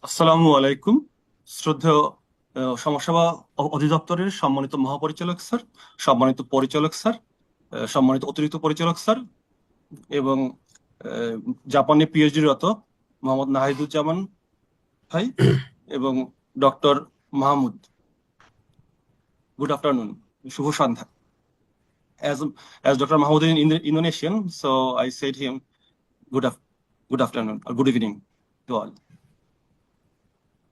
আসসালামু আলাইকুম। শ্রদ্ধেয় সমাজসেবা অধিদপ্তরের সম্মানিত মহাপরিচালক স্যার, সম্মানিত পরিচালক স্যার, সম্মানিত অতিরিক্ত পরিচালক স্যার এবং আহ, জাপানে পিএইচডিরত মোহাম্মদ নাহিদুজ্জামান ভাই এবং doctor Mahmud, good afternoon, Shubho Sandhya. As Dr. Mahmoud is in Indonesian, so I said him good af good afternoon or good evening to all.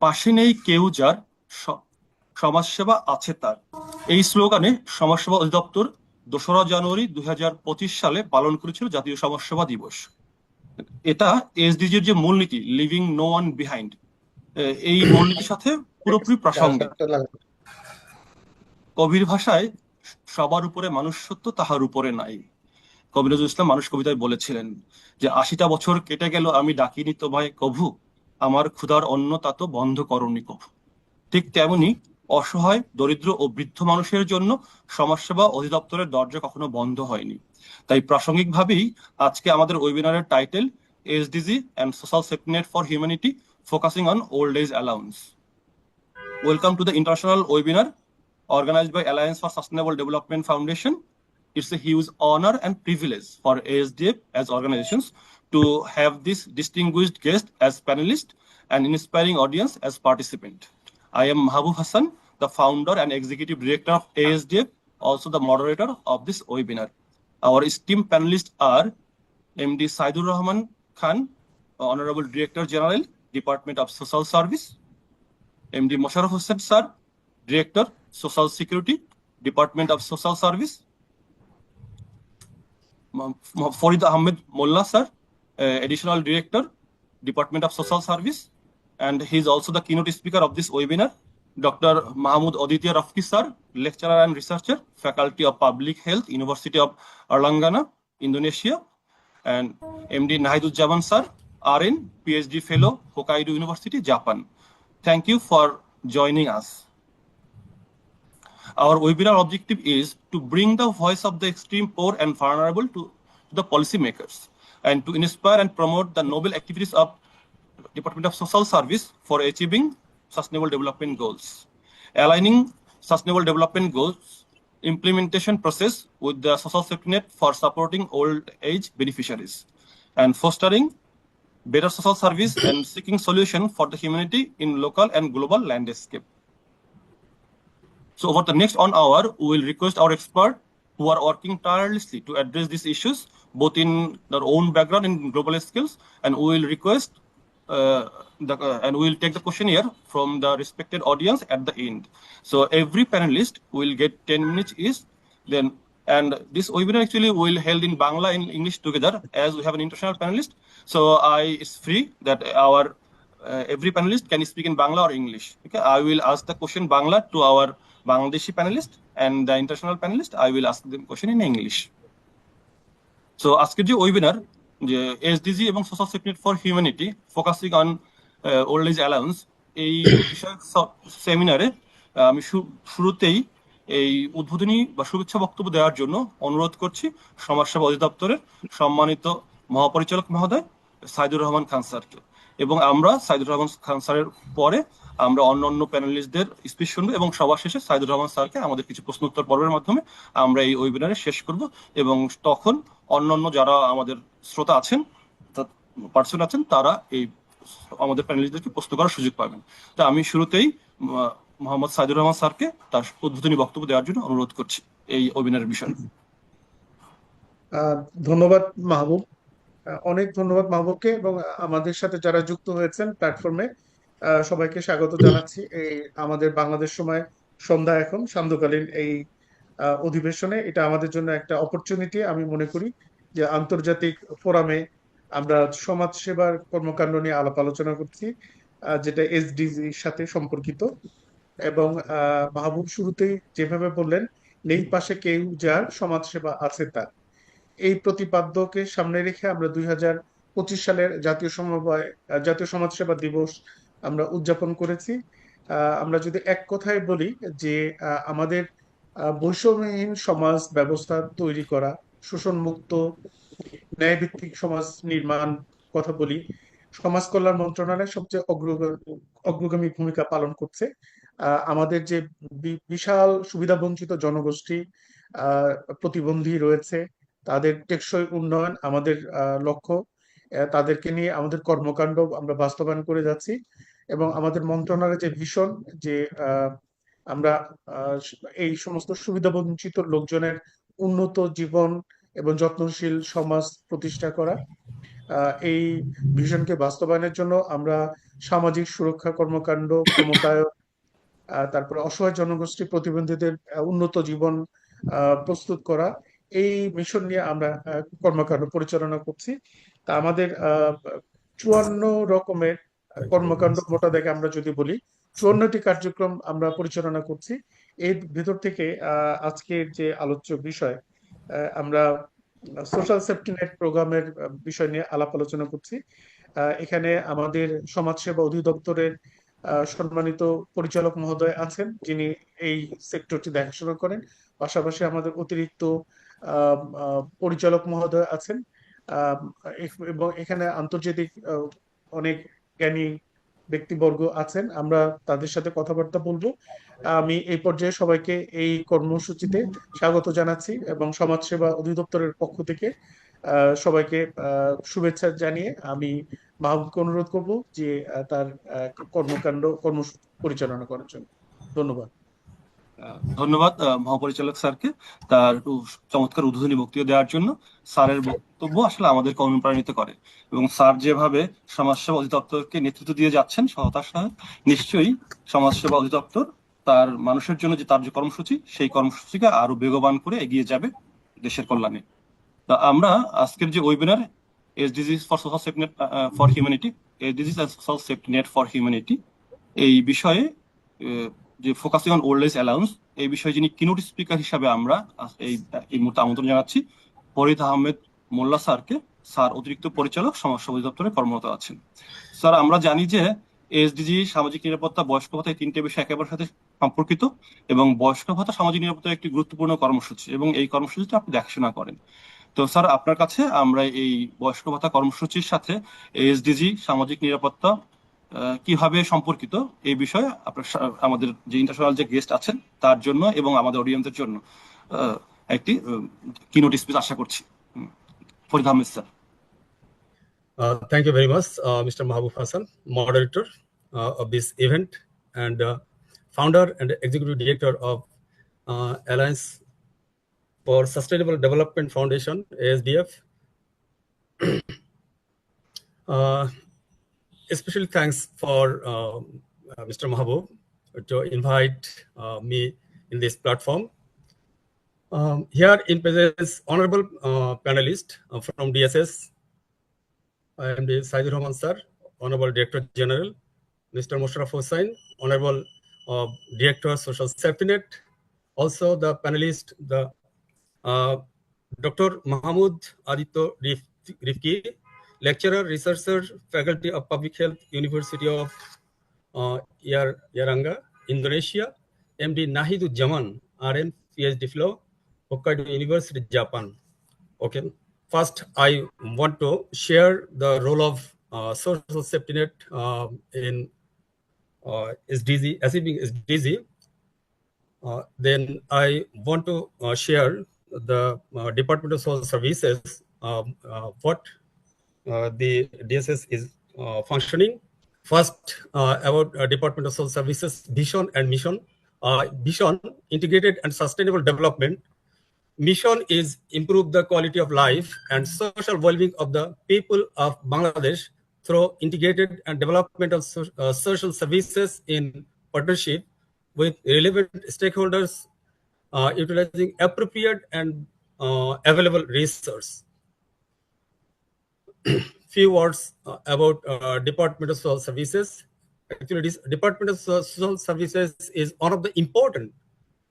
পাশে নেই কেউ যার, স- সমাজসেবা আছে তার, এই স্লোগানে সমাজসেবা অধিদপ্তর 2রা জানুয়ারি 2025 সালে পালন করেছিল জাতীয় সমাজসেবা দিবস। এটা এসডিজির যে মূলনীতি লিভিং নো ওয়ান বিহাইন্ড, এই মূলনীতির সাথে পুরোপুরি প্রাসঙ্গিক। কবির ভাষায় সবার উপরে মানুষ সত্য, তাহার উপরে নাই। কবি নজরুল ইসলাম মানুষ কবিতায় বলেছিলেন যে 80টা বছর কেটে গেল আমি ডাকিনি তোমায় কভু, আমার ক্ষুধার অন্ন তা তো বন্ধ করনি কভু। ঠিক তেমনি অসহায়, দরিদ্র ও বৃদ্ধ মানুষের জন্য সমাজসেবা অধিদপ্তরের দরজা কখনো বন্ধ হয়নি। তাই প্রাসঙ্গিকভাবেই আজকে আমাদের ওয়েবিনারের title SDG and social safety net for humanity, focusing on old age allowance. Welcome to the international webinar organized by Alliance for Sustainable Development Foundation. It's a huge honor and privilege for ASDF as organizations to have this distinguished guest as panelist and inspiring audience as participant. I am Mahabub Hassan, the founder and executive director of ASDF, also the moderator of this webinar. Our esteemed panelists are MD Saidur Rahman Khan, Honorable Director General, Department of Social Service; MD Mosharraf Hossain Sir, Director, Social Security, Department of Social Service; Farid Ahmed Molla Sir, Additional Director, Department of Social Service, and he is also the keynote speaker of this webinar. Dr. Mahmoud Aditya Rafki Sir, Lecturer and Researcher, Faculty of Public Health, University of Erlangen, Indonesia; and MD Nahidujaman Sir, RN, PhD Fellow, Hokkaido University, Japan. Thank you for joining us. Our webinar objective is to bring the voice of the extreme poor and vulnerable to the policymakers and to inspire and promote the noble activities of Department of Social Service for achieving sustainable development goals. Aligning sustainable development goals implementation process with the social safety net for supporting old age beneficiaries and fostering better social service and seeking solution for the humanity in local and global landscape. So over the next 1 hour, we will request our experts who are working tirelessly to address these issues, both in their own background and global skills, and we will request and we will take the questionnaire from the respected audience at the end. So every panelist will get 10 minutes each. And this webinar actually will held in Bangla and English together, as we have an international panelist. So it's free that our every panelist can speak in Bangla or English. Okay, I will ask the question Bangla to our Bangladeshi panelist, and the international panelist I will ask them question in English. So আজকের যে webinar, যে SDG এবং social safety net for humanity focusing on old age allowance, এই বিষয়ক সেমিনারে আমি শুরুতেই এই উদ্বোধনী বা শুভেচ্ছা বক্তব্য দেওয়ার জন্য অনুরোধ করছি সমাজসেবা অধিদপ্তরের সম্মানিত মহাপরিচালক মহোদয় সাইদুর রহমান খান স্যারকে। এবং আমরা সাইদুর রহমান খান স্যারের পরে আমরা অন্য প্যানেলিস্টদের স্পিচ শুনবো এবং সবার শেষে সাইদুর রহমান স্যারকে আমাদের কিছু প্রশ্ন উত্তর পর্বের মাধ্যমে আমরা এই ওয়েবিনারে শেষ করব। এবং তখন অন্যান্য যারা আমাদের শ্রোতা আছেন, পার্সন আছেন, তারা এই আমাদের প্যানেলিস্টদেরকে প্রশ্ন করার সুযোগ পাবেন। তো আমি শুরুতেই মোহাম্মদ সাইদুর রহমান স্যারকে তার উদ্বোধনী বক্তব্য দেওয়ার জন্য অনুরোধ করছি এই ওয়েবিনারের বিষয়ে। ধন্যবাদ মাহবুব, অনেক ধন্যবাদ মাহবুবকে এবং আমাদের সাথে যারা যুক্ত হয়েছেন প্ল্যাটফর্মে সবাইকে স্বাগত জানাচ্ছি। এই আমাদের বাংলাদেশ সময় সন্ধ্যা, এখন সান্ধ্যকালীন এই অধিবেশনে এটা আমাদের জন্য একটা অপরচুনিটি আমি মনে করি, যে আন্তর্জাতিক ফোরামে আমরা সমাজ সেবার কর্মকাণ্ড নিয়ে আলাপ আলোচনা করছি, যেটা এসডিজির সাথে সম্পর্কিত। এবং মাহবুব শুরুতেই যেভাবে বললেন, নেই পাশে কেউ যার সমাজ সেবা আছে তার, এই প্রতিপাদ্যকে সামনে রেখে আমরা 2025 সালের জাতীয় সমাজসেবা দিবস আমরা উদযাপন করেছি। আমরা যদি এক কথায় বলি যে আমাদের বৈষম্যহীন সমাজ ব্যবস্থা তৈরি করা, শোষণ মুক্ত ন্যায়ভিত্তিক সমাজ নির্মাণ কথা বলি, সমাজ কল্যাণ মন্ত্রণালয় সবচেয়ে অগ্রগামী ভূমিকা পালন করছে। আমাদের যে বিশাল সুবিধাবঞ্চিত জনগোষ্ঠী, আহ, প্রতিবন্ধী রয়েছে, তাদের টেকসই উন্নয়ন আমাদের লক্ষ্য। তাদেরকে নিয়ে আমাদের কর্মকাণ্ড আমরা বাস্তবায়ন করে যাচ্ছি, এবং আমাদের মন্ত্রণালয়ের যে ভীষণ, যে আমরা আহ, এই সমস্ত সুবিধাবঞ্চিত লোকজনের উন্নত জীবন এবং যত্নশীল সমাজ প্রতিষ্ঠা করা, এই ভিশনকে বাস্তবায়নের জন্য আমরা সামাজিক সুরক্ষা কর্মকাণ্ড, ক্ষমতায়ন, তারপরে অসহায় জনগোষ্ঠী প্রতিবন্ধীদের উন্নত জীবন প্রস্তুত করা, এই মিশন নিয়ে আমরা কর্মকাণ্ড পরিচালনা করছি। তা আমাদের 54 রকমের কর্মকাণ্ড মোটা দাগে আমরা যদি বলি, 54টি কার্যক্রম আমরা পরিচালনা করছি। এর ভিতর থেকে আজকের যে আলোচ্য বিষয়, আমরা সোশ্যাল সেফটি নেট প্রোগ্রামের বিষয় নিয়ে আলাপ আলোচনা করছি। এখানে আমাদের সমাজসেবা অধিদপ্তরের সম্মানিত পরিচালক মহোদয় আছেন, যিনি এই সেক্টরটি দেখাশোনা করেন। পাশাপাশি আমাদের অতিরিক্ত পরিচালক মহোদয় আছেন, আহ, এবং এখানে আন্তর্জাতিক অনেক জ্ঞানী ব্যক্তিবর্গ আছেন। আমরা তাদের সাথে কথাবার্তা বলবো। আমি এই পর্যায়ে সবাইকে এই কর্মসূচিতে স্বাগত জানাচ্ছি, এবং সমাজসেবা অধিদপ্তরের পক্ষ থেকে সবাইকে শুভেচ্ছা জানিয়ে আমি মাহবুবকে অনুরোধ করব যে তার কর্মসূচি পরিচালনা করার জন্য। ধন্যবাদ। ধন্যবাদ মহাপরিচালক স্যারকে তার চমৎকার উদ্বোধনী বক্তব্য দেওয়ার জন্য। স্যারের বক্তব্য আসলে আমাদেরকে অনুপ্রাণিত করে, এবং স্যার যেভাবে সমাজসেবা অধিদপ্তরকে নেতৃত্ব দিয়ে যাচ্ছেন সহতার সাথে, নিশ্চয়ই সমাজসেবা অধিদপ্তর তার মানুষের জন্য যে তার যে কর্মসূচি, সেই কর্মসূচিকে আরো বেগবান করে এগিয়ে যাবে দেশের কল্যাণে। তা আমরা আজকের যে webinar SDGs for social safety net for humanity, SDGs and social safety net for humanity, এই বিষয়ে যে focusing on old age allowance, এই বিষয়ে যিনি কিনোট স্পিকার হিসাবে আমরা এই মুহূর্তে আমন্ত্রণ জানাচ্ছি ফরিদ আহমেদ মোল্লা স্যারকে। স্যার অতিরিক্ত পরিচালক সমাজসেবা অধিদপ্তরে কর্মরত আছেন। স্যার, আমরা জানি যে এসডিজি, সামাজিক নিরাপত্তা, বয়স্ক ভাতা, এই তিনটে বিষয় একেবারে সাথে সম্পর্কিত, এবং বয়স্ক ভাতা সামাজিক নিরাপত্তার একটি গুরুত্বপূর্ণ কর্মসূচি, এবং এই কর্মসূচিটা আপনি দেখাশোনা করেন। তো স্যার, আপনার কাছে আমরা এই বয়স্ক ভাতা কর্মসূচির সাথে এসডিজি, সামাজিক নিরাপত্তা কিভাবে সম্পর্কিত, এই বিষয়ে আপনার আমাদের যে ইন্টারন্যাশনাল যে গেস্ট আছেন তার জন্য এবং আমাদের অডিয়েন্সের জন্য একটি কিনোট স্পিচ আশা করছি। Farid Ahmed sir. Thank you very much, Mr. Mahbub Hassan, moderator of this event, and founder and executive director of Alliance for Sustainable Development Foundation, ASDF. Especially thanks for Mr. Mahbub to invite me in this platform. Here in presence, honorable panelist from DSS, I am the Saidul Rahman sir, Honorable Director General, Mr. Musharraf Hossain, Honorable Director Social Safety Net. Also the panelist, the Dr. Mahmoud Aditya Rifki, Lecturer, Researcher, Faculty of Public Health, University of Yaranga, Indonesia. MD Nahiduzzaman, RN, PhD Fellow, Hokkaido University, Japan. Okay. First, I want to share the role of social safety net in SDG, achieving SDG. Then I want to share the Department of Social Services, what the DSS is functioning. First, about Department of Social Services vision and mission. Vision, integrated and sustainable development. Mission is improve the quality of life and social well-being of the people of Bangladesh through integrated and development of social services in partnership with relevant stakeholders, utilizing appropriate and available resources. Few words about Department of Social Services. Actually, this Department of Social Services is one of the important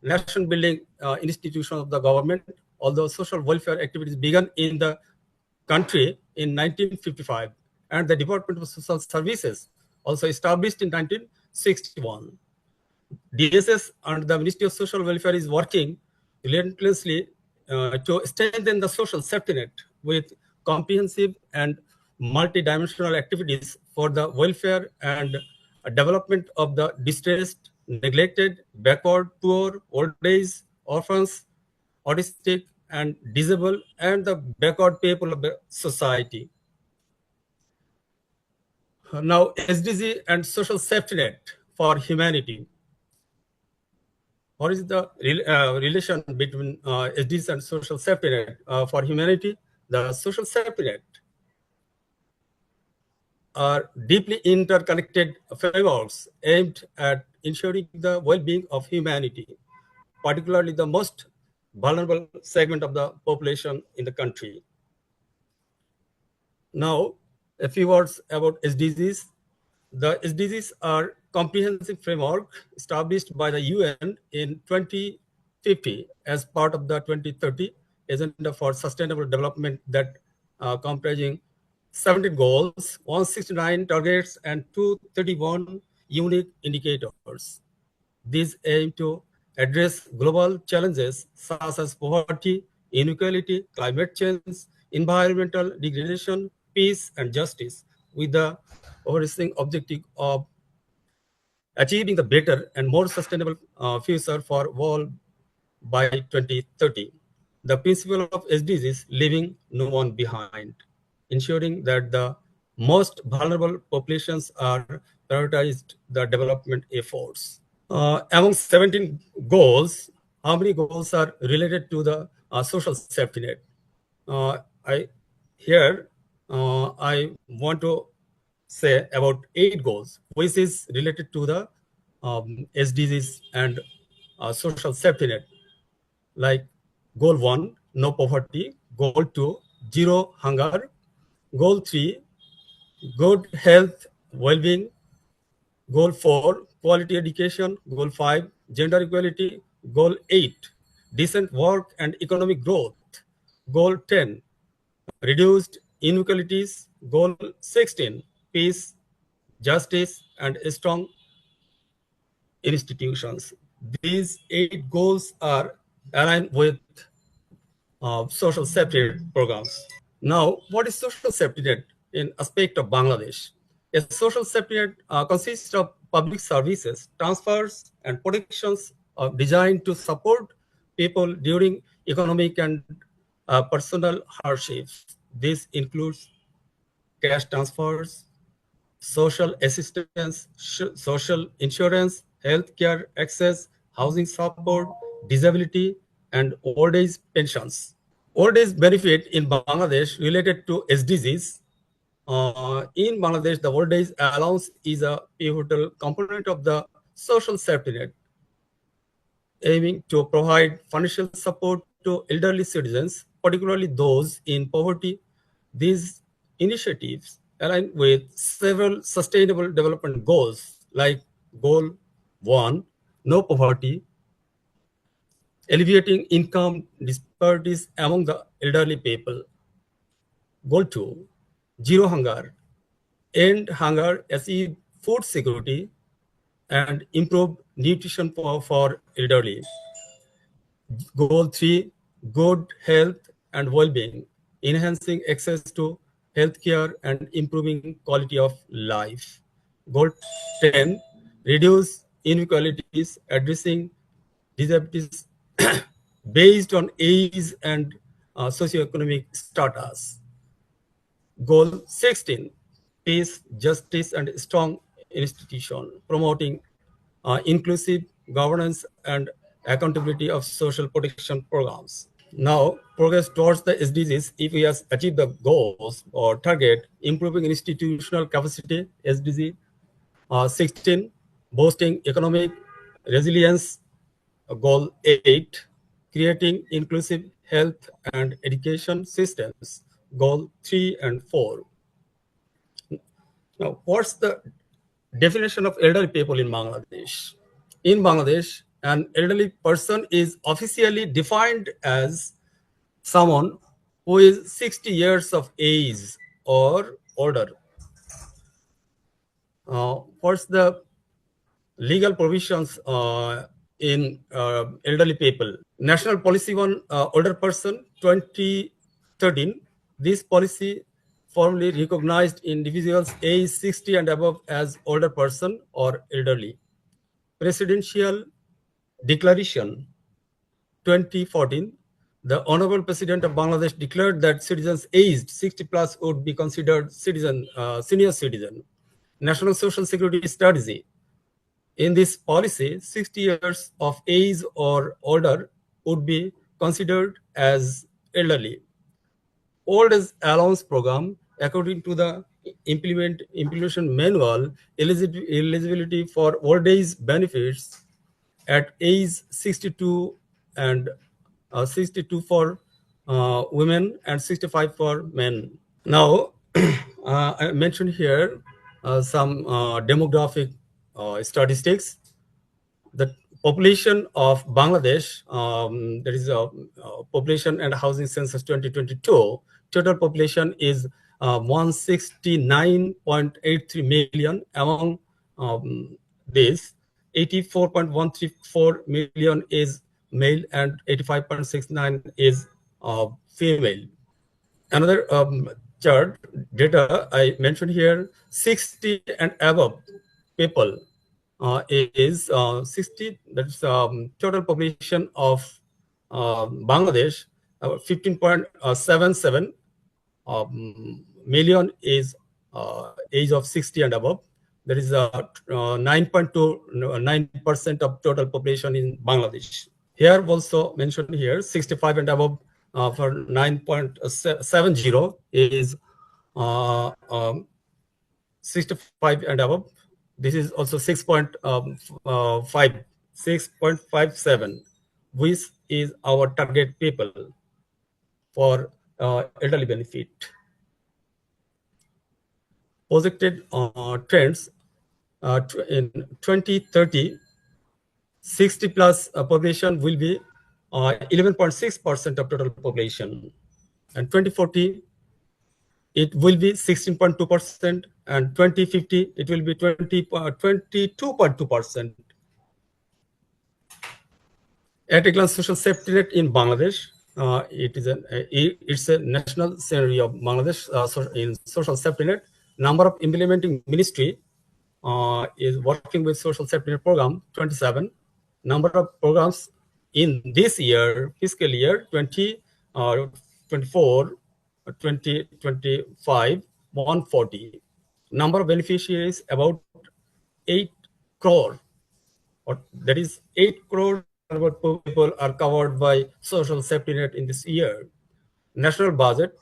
nation-building institution of the government, although social welfare activities began in the country in 1955, and the Department of Social Services also established in 1961. DSS and the Ministry of Social Welfare is working relentlessly to strengthen the social safety net with comprehensive and multidimensional activities for the welfare and development of the distressed, neglected, backward, poor, old age, orphans, autistic, and disabled, and the backward people of the society. Now, SDG and social safety net for humanity. What is the relation between SDGs and social safety net for humanity? The social safety net are deeply interconnected frameworks aimed at ensuring the well-being of humanity, particularly the most vulnerable segment of the population in the country. Now, a few words about SDGs. The SDGs are comprehensive framework established by the UN in 2050 as part of the 2030 Agenda for Sustainable Development that comprising 17 goals, 169 targets, and 231 unique indicators. These aim to address global challenges such as poverty, inequality, climate change, environmental degradation, peace, and justice, with the overarching objective of achieving the better and more sustainable future for all by 2030. The principle of SDGs is leaving no one behind, ensuring that the most vulnerable populations are prioritized the development efforts. Among 17 goals, how many goals are related to the social safety net? I want to say about 8 goals, which is related to the SDGs and social safety net, like goal 1, no poverty; goal 2, zero hunger; goal 3, good health, well-being; goal 4, quality education; goal 5, gender equality; goal 8, decent work and economic growth; goal 10, reduced inequalities; goal 16, peace, justice, and strong institutions. These 8 goals are aligned with social safety net programs. Now, what is social safety net in aspect of Bangladesh? A social safety net consists of public services, transfers, and protections designed to support people during economic and personal hardships. This includes cash transfers, social assistance, social insurance, healthcare access, housing support, disability, and old age pensions. Old age benefit in Bangladesh related to SDGs. In Bangladesh, the old age allowance is a pivotal component of the social safety net, aiming to provide financial support to elderly citizens, particularly those in poverty. These initiatives align with several sustainable development goals like Goal 1, no poverty, alleviating income disparities among the elderly people; Goal 2, zero hunger, end hunger, achieve food security, and improve nutrition for elderly; Goal 3, good health and well-being, enhancing access to healthcare and improving quality of life; Goal 10, reduce inequalities, addressing disabilities based on age and socioeconomic status; Goal 16, peace, justice, and strong institution, promoting inclusive governance and accountability of social protection programs. Now, progress towards the SDGs, if we have achieved the goals or target, improving institutional capacity, SDG 16, boosting economic resilience, goal 8, creating inclusive health and education systems, goal 3 and 4. Now, what's the definition of elderly people in Bangladesh? In Bangladesh, an elderly person is officially defined as someone who is 60 years of age or older. What's the legal provisions in elderly people? National Policy on Older Person 2013. This policy formally recognized individuals age 60 and above as older person or elderly. Presidential Declaration 2014, the Honorable President of Bangladesh declared that citizens aged 60 plus would be considered senior citizen. National Social Security Strategy. In this policy, 60 years of age or older would be considered as elderly. Old age allowance program, according to the implementation manual, eligibility for old age benefits at age 62 and 62 for women and 65 for men. Now, I mentioned here some demographic statistics. The population of Bangladesh, there is a population and housing census 2022, total population is 169.83 million. Among this, 84.134 million is male and 85.69 is female. Another chart data I mentioned here, 60 and above people is 60, that's total population of Bangladesh, 15.77 million is age of 60 and above. There is 9.29% of total population in Bangladesh. Here also mentioned here, 65 and above for 9.70 is 65 and above. This is also 6.57, which is our target people for elderly benefit. Projected trends in 2030, 60 plus population will be 11.6% of total population, and 2040 it will be 16.2%, and 2050 it will be 22.2%. At a glance, social safety net in Bangladesh, it's a national scenario of Bangladesh in social safety net. Number of implementing ministry is working with social safety net program 27. Number of programs in this year, fiscal year 2024, 2025, 140. Number of beneficiaries about 8 crore, or that is 8 crore people are covered by social safety net in this year. National budget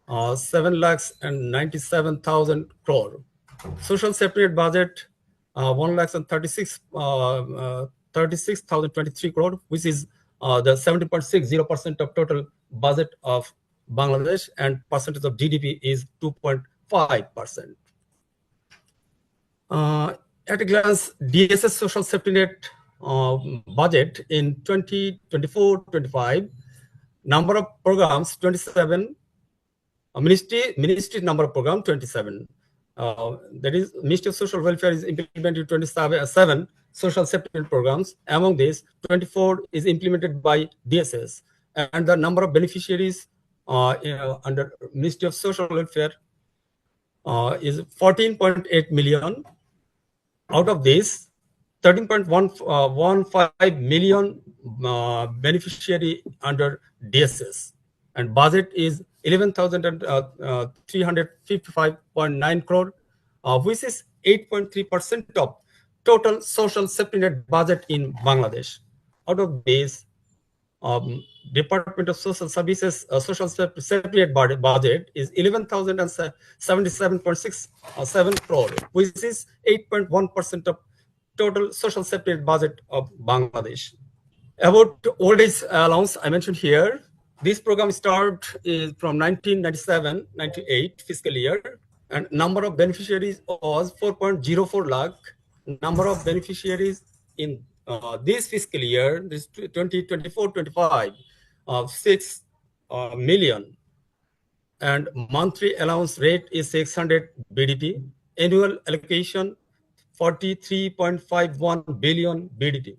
7,97,000 crore. Social safety net budget 1,36,023 crore, which is the 70.60% of total budget of Bangladesh, and percentage of GDP is 2.5%. At a glance, DSS social safety net budget in 2024-25, number of programs 27, ministry number of program 27. That is, Ministry of Social Welfare is implemented 27 social safety net programs. Among these, 24 is implemented by DSS, and the number of beneficiaries under Ministry of Social Welfare is 14.8 million. Out of this, 13.15 million beneficiary under DSS, and budget is 11,355.9 crore, which is 8.3% of total social safety net budget in Bangladesh. Out of this, Department of Social Services social safety net budget is 11,077.67 crore, which is 8.1% of total social safety net budget of Bangladesh. About old age allowance, I mentioned here, this program started from 1997-98 fiscal year, and number of beneficiaries was 4.04 lakh. Number of beneficiaries in this fiscal year, this 2024-25, 6 million, and monthly allowance rate is 600 BDT. Annual allocation 43.51 billion BDT.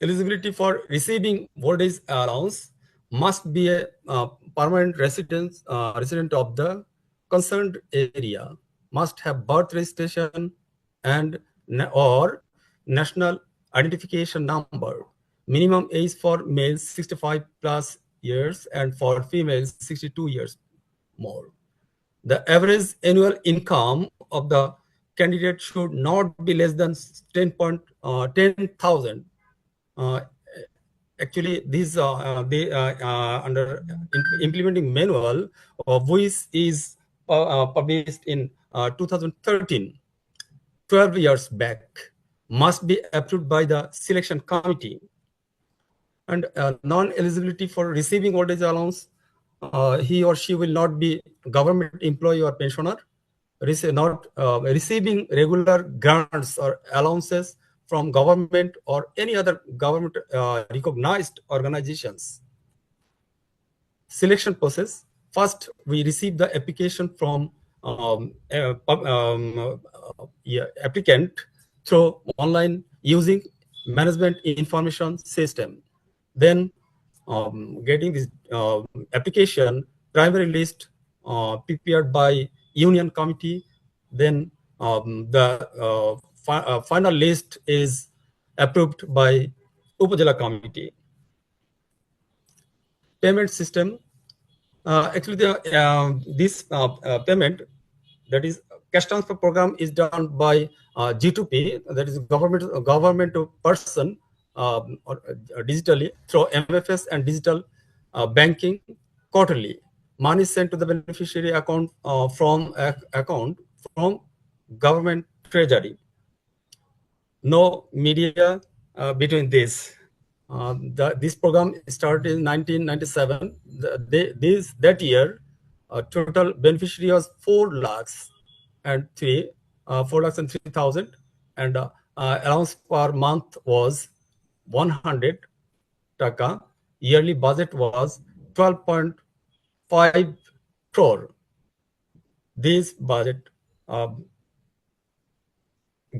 Eligibility for receiving old age allowance, must be a permanent resident of the concerned area, must have birth registration and or national identification number. Minimum age for males 65 plus years and for females 62 years more. The average annual income of the candidate should not be less than 10,000. Actually, these under implementing manual, which is published in 2013, 12 years back, must be approved by the selection committee. And non-eligibility for receiving old age allowance, he or she will not be government employee or pensioner, not receiving regular grants or allowances from government or any other government recognized organizations. Selection process. First, we receive the application from applicant through online using management information system. Then getting this application primary list prepared by union committee. Then the final list is approved by Upazila committee. Payment system. Actually, this payment, that is cash transfer program, is done by G2P, that is government to person, or digitally through MFS and digital banking quarterly. Money sent to the beneficiary account from government treasury. No media between this. This program started in 1997. That year, total beneficiary was 4,03,000, and allowance per month was 100 taka. Yearly budget was 12.5 crore. This budget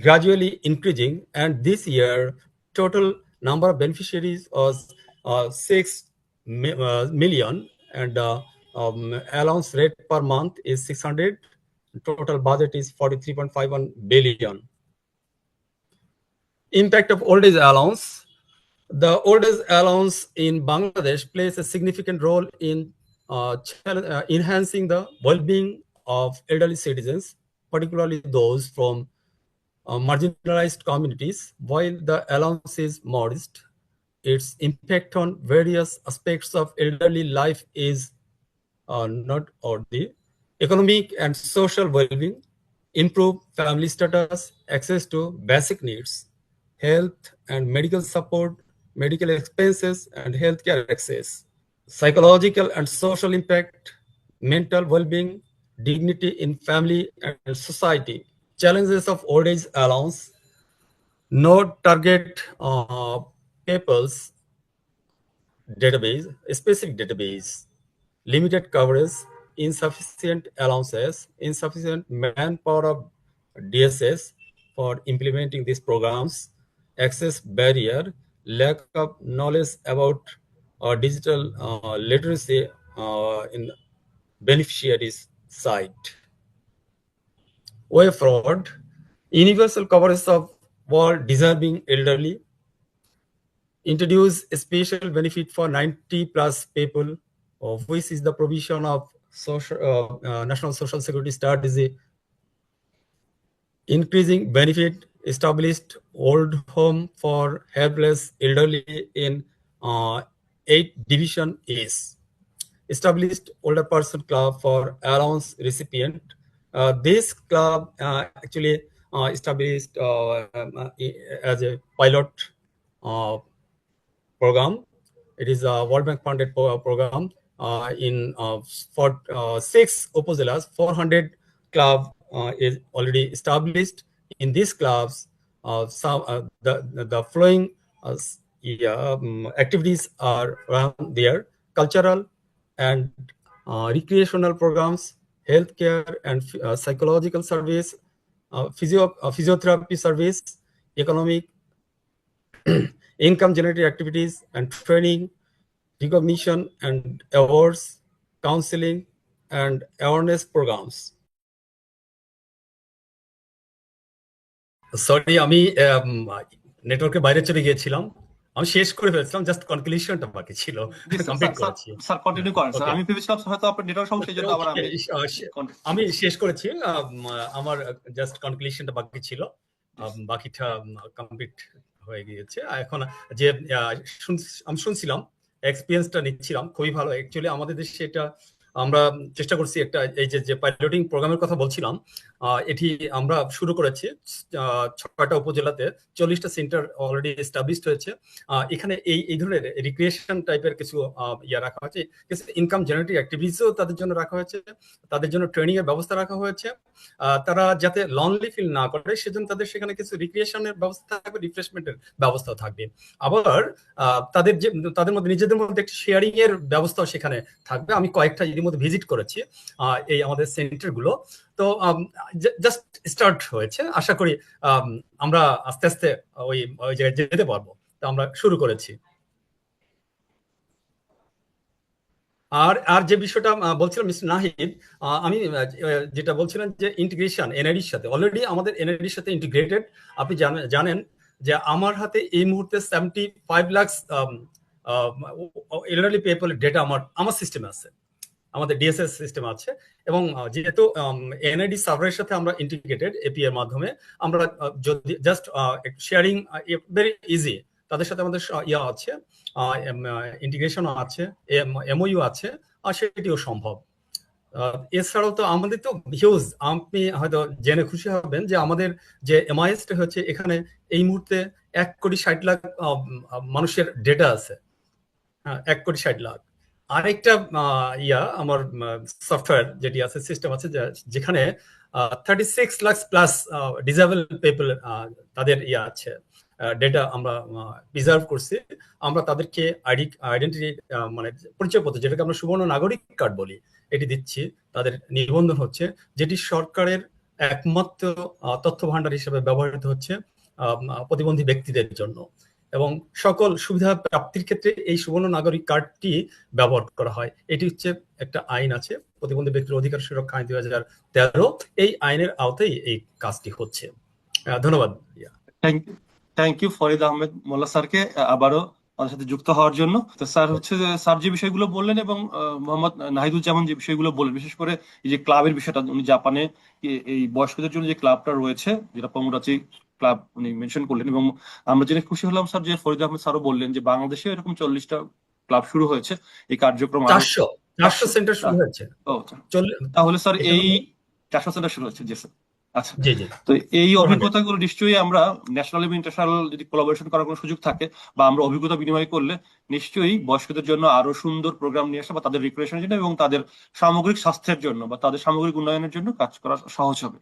gradually increasing, and this year total number of beneficiaries was 6 million, and allowance rate per month is 600. Total budget is 43.51 billion. Impact of old age allowance. The old age allowance in Bangladesh plays a significant role in enhancing the well-being of elderly citizens, particularly those from marginalized communities. While the allowance is modest, its impact on various aspects of elderly life is not ordinary. Economic and social well-being, improve family status, access to basic needs, health and medical support, medical expenses, and healthcare access. Psychological and social impact, mental well-being, dignity in family and society. Challenges of old age allowance: no target people's database, specific database, limited coverage, insufficient allowances, insufficient manpower of DSS for implementing these programs, access barrier, lack of knowledge about digital literacy in beneficiaries' side. Way forward, universal coverage of all deserving elderly, introduce a special benefit for 90 plus people, of which is the provision of social, National Social Security Strategy, increasing benefit, established old home for helpless elderly in 8 division is, established older person club for allowance recipient. This club actually established as a pilot program. It is a World Bank funded program in for 6 upazilas. 400 club is already established. In these clubs, the following activities are run there: cultural and recreational programs, healthcare and psychological service, physiotherapy service, economic income generating activities and training, recognition and awards, counseling, and awareness programs. Sorry, আমি নেটওয়ার্কের বাইরে চলে গিয়েছিলাম। আমি শেষ করে ফেলেছিলাম, just কনক্লুশনটা বাকি ছিল, জি স্যার, কমপ্লিট করেছি। স্যার কন্টিনিউ করেন স্যার। ওকে, আমি ভেবেছিলাম হয়তো আপনার নেটওয়ার্ক সমস্যা, এই জন্য আবার আমি আমি শেষ করেছি। আমার জাস্ট কনক্লুশনটা বাকি ছিল, বাকিটা কমপ্লিট হয়ে গিয়েছে। এখন যে আমি শুনছিলাম, এক্সপিরিয়েন্সটা নিচ্ছিলাম, খুবই ভালো। অ্যাকচুয়ালি আমাদের দেশে এটা আমরা চেষ্টা করছি একটা, এই যে পাইলটিং প্রোগ্রামের কথা বলছিলাম, এটি আমরা শুরু করেছি 6টা উপজেলাতে, 40টা সেন্টার অলরেডি এস্টাবলিশড হয়েছে। এখানে এই ধরনের রিক্রিয়েশন টাইপের কিছু রাখা হয়েছে, কিছু ইনকাম জেনারেটিং অ্যাক্টিভিটিসও তাদের জন্য রাখা হয়েছে, তাদের জন্য ট্রেনিং এর ব্যবস্থা রাখা হয়েছে। তারা যাতে লনলি ফিল না করে সেজন্য তাদের সেখানে কিছু রিক্রিয়েশনের ব্যবস্থা থাকবে, রিফ্রেশমেন্টের ব্যবস্থা থাকবে। আবার তাদের মধ্যে নিজেদের মধ্যে একটি শেয়ারিং এর ব্যবস্থাও সেখানে থাকবে। আমি কয়েকটা ইতিমধ্যে ভিজিট করেছি এই আমাদের সেন্টার গুলো। তো জাস্ট স্টার্ট হয়েছে, আশা করি আমরা আস্তে আস্তে ওই জায়গায় যেতে পারবো। তো আমরা শুরু করেছি। আর যে বিষয়টা বলছিলাম মিস্টার নাহিদ, আমি যেটা বলছিলাম যে ইন্টিগ্রেশন এনআইডির সাথে, অলরেডি আমাদের এনআইডির সাথে ইন্টিগ্রেটেড। আপনি জানেন যে আমার হাতে এই মুহূর্তে 75 লাখ এলডারলি পিপলের ডেটা আমার সিস্টেমে আছে, আমাদের ডিএসএস সিস্টেম আছে। এবং যেহেতু এনআইডি সার্ভারের সাথে আমরা ইন্টিগ্রেটেড এপিআই এর মাধ্যমে, আমরা যদি জাস্ট শেয়ারিং ভেরি ইজি, তাদের সাথে আমাদের আছে, ইন্টিগ্রেশন আছে, এমওইউ আছে, আর সেটিও সম্ভব। এছাড়াও তো আমাদের তো হিউজ, আপনি হয়তো জেনে খুশি হবেন যে আমাদের যে এমআইএসটা হচ্ছে, এখানে এই মুহূর্তে 1,60,00,000 মানুষের ডেটা আছে। 1,60,00,000। আরেকটা আমার সফটওয়্যার যেটি আছে, সিস্টেম আছে, যেখানে 36 লাখ প্লাস ডিসেবল পিপল, তাদের আছে ডেটা আমরা প্রিজার্ভ করছি। আমরা তাদেরকে আইডেন্টিটি মানে পরিচয়পত্র, যেটাকে আমরা সুবর্ণ নাগরিক কার্ড বলি, এটি দিচ্ছি। তাদের নিবন্ধন হচ্ছে, যেটি সরকারের একমাত্র তথ্য ভান্ডার হিসেবে ব্যবহৃত হচ্ছে প্রতিবন্ধী ব্যক্তিদের জন্য। এবং সকল সুবিধা প্রাপ্তির ক্ষেত্রে এই সুবর্ণ নাগরিক কার্ডটি ব্যবহার করা হয়। এটি হচ্ছে একটা আইন আছে, প্রতিবন্ধী ব্যক্তির অধিকার সুরক্ষা আইন 2013। এই আইনের আওতায় এই কাজটি হচ্ছে। ধন্যবাদ। থ্যাংক ইউ ফরিদ আহমেদ মোল্লা স্যারকে আবারও আমাদের সাথে যুক্ত হওয়ার জন্য। তো স্যার হচ্ছে যে স্যার যে বিষয়গুলো বললেন, এবং মোহাম্মদ নাহিদুজ্জামান যে বিষয়গুলো বললেন, বিশেষ করে এই যে ক্লাবের বিষয়টা, উনি জাপানে এই বয়স্কদের জন্য যে ক্লাবটা রয়েছে, যেটা পমুরাচি ক্লাব উনি মেনশন করলেন। এবং আমরা জেনে খুশি হলাম স্যার যে ফরিদ আহমেদ স্যারও বললেন যে বাংলাদেশে এরকম 40টা ক্লাব শুরু হয়েছে। এই কার্যক্রম 400 সেন্টার শুরু হয়েছে। তাহলে স্যার এই 400 সেন্টার শুরু হচ্ছে। জি স্যার, আচ্ছা। জি জি। তো এই অভিজ্ঞতাগুলো নিশ্চয়ই আমরা ন্যাশনাল এবং ইন্টারন্যাশনাল যদি কোলাবোরেশন করার কোনো সুযোগ থাকে, বা আমরা অভিজ্ঞতা বিনিময় করলে, নিশ্চয়ই বয়স্কদের জন্য আরো সুন্দর প্রোগ্রাম নিয়ে আসা, বা তাদের রিক্রিয়েশনের জন্য এবং তাদের সামগ্রিক স্বাস্থ্যের জন্য বা তাদের সামগ্রিক উন্নয়নের জন্য কাজ করা সহজ হবে।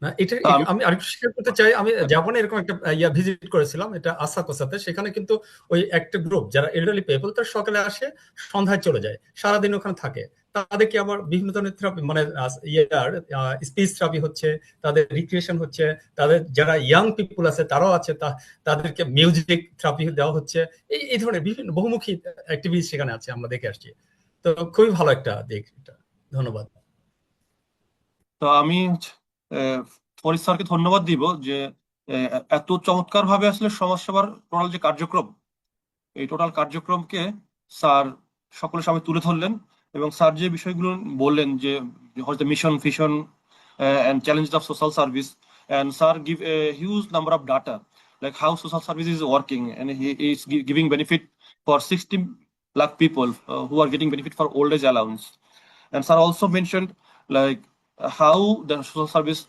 না, এটা আমি আরেকটু শেয়ার করতে চাই। আমি জাপানে এরকম একটা ভিজিট করেছিলাম, এটা আসাকোসাতে। সেখানে কিন্তু ওই একটা গ্রুপ যারা এলডারলি পিপল, তার সকালে আসে, সন্ধ্যায় চলে যায়, সারাদিন ওখানে থাকে। তাদেরকে আবার বিভিন্ন ধরনের থেরাপি, মানে স্পিচ থেরাপি হচ্ছে, তাদের রিক্রিয়েশন হচ্ছে, তাদের যারা ইয়াং পিপল আছে তারাও আছে, তাদেরকে মিউজিক থেরাপি দেওয়া হচ্ছে। এই ধরনের বিভিন্ন বহুমুখী অ্যাক্টিভিটি সেখানে আছে, আমরা দেখে আসছি। তো খুবই ভালো একটা দিক এটা। ধন্যবাদ। তো আমি ফরিদ স্যারকে ধন্যবাদ দিব যে এত চমৎকার ভাবে আসলে সমাজসেবার টোটাল যে কার্যক্রম, এই টোটাল কার্যক্রমকে স্যার সকলের সামনে তুলে ধরলেন। এবং স্যার যে বিষয়গুলো বললেন, যে হয়তো mission, vision and challenges of social service, and sir give a huge number of data, like how social service is working, and he is giving benefit for 60 lakh people who are getting benefit for old age allowance. And sir also mentioned like how the social service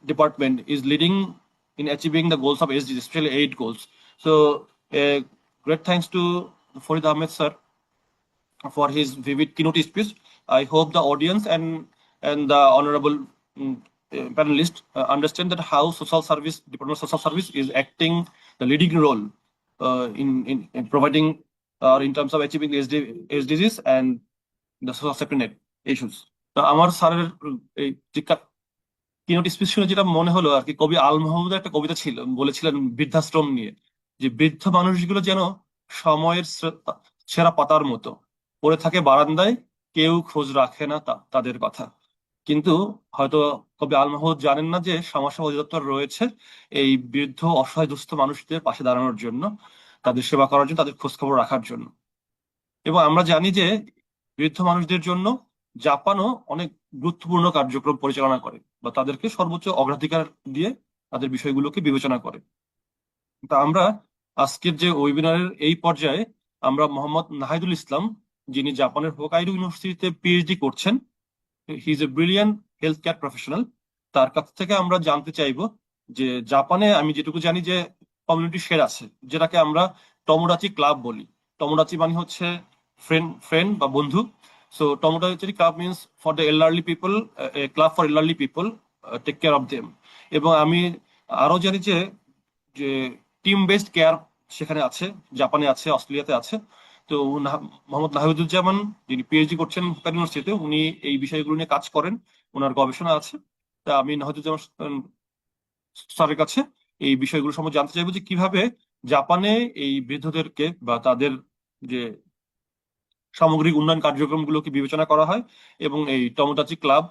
department is leading in achieving the goals of SDGs, especially 8 goals. So great thanks to Farid Ahmed sir for his vivid keynote speech. I hope the audience and the honorable panelists understand that how Department of Social Service is acting the leading role in providing in terms of achieving the SDGs and the social safety net issues. তো আমার স্যারের এই keynote speech শুনে যেটা মনে হলো আর কি, কবি আল মাহমুদের একটা কবিতা ছিল, বলেছিলেন বৃদ্ধাশ্রম নিয়ে, যে বৃদ্ধ মানুষগুলো যেন সময়ের ছেঁড়া পাতার মতো পড়ে থাকে বারান্দায়, কেউ খোঁজ রাখে না তাদের কথা। কিন্তু হয়তো কবি আল মাহমুদ জানেন না যে সমাজসেবা অধিদপ্তর রয়েছে এই বৃদ্ধ অসহায় দুস্থ মানুষদের পাশে দাঁড়ানোর জন্য, তাদের সেবা করার জন্য, তাদের খোঁজ খবর রাখার জন্য। এবং আমরা জানি যে বৃদ্ধ মানুষদের জন্য জাপানও অনেক গুরুত্বপূর্ণ কার্যক্রম পরিচালনা করে বা তাদেরকে সর্বোচ্চ অগ্রাধিকার দিয়ে তাদের বিষয়গুলোকে বিবেচনা করে। তা আমরা আজকের যে ওয়েবিনারের এই পর্যায়ে আমরা মোহাম্মদ নাহিদুল ইসলাম, যিনি জাপানের হোকাইডো ইউনিভার্সিটিতে পিএইচডি করছেন, he is a brilliant health care professional, তার কাছ থেকে আমরা জানতে চাইবো যে জাপানে আমি যেটুকু জানি যে কমিউনিটি শেড আছে, যেটাকে আমরা টমোডাচি ক্লাব বলি। টমোডাচি মানে হচ্ছে ফ্রেন্ড ফ্রেন্ড বা বন্ধু। So Tomodachi club means for the elderly people, a club for elderly people, take care of them. এবং আমি আরো জানি যে যে টিম বেসড কেয়ার সেখানে আছে, জাপানে আছে, অস্ট্রেলিয়াতে আছে। তো মোহাম্মদ নাহিদুজ্জামান, যিনি পিএইচডি করছেন হুকার ইউনিভার্সিটিতে, উনি এই বিষয়গুলো নিয়ে কাজ করেন, ওনার গবেষণা আছে। তা আমি নাহিদুজ্জামান স্যারের কাছে এই বিষয়গুলো সম্বন্ধে জানতে চাইবো যে কিভাবে জাপানে এই বৃদ্ধদেরকে বা তাদের যে সামগ্রিক উন্নয়ন কার্যক্রমগুলোকে বিবেচনা করা হয়, এবং এই টমোটাচি ক্লাব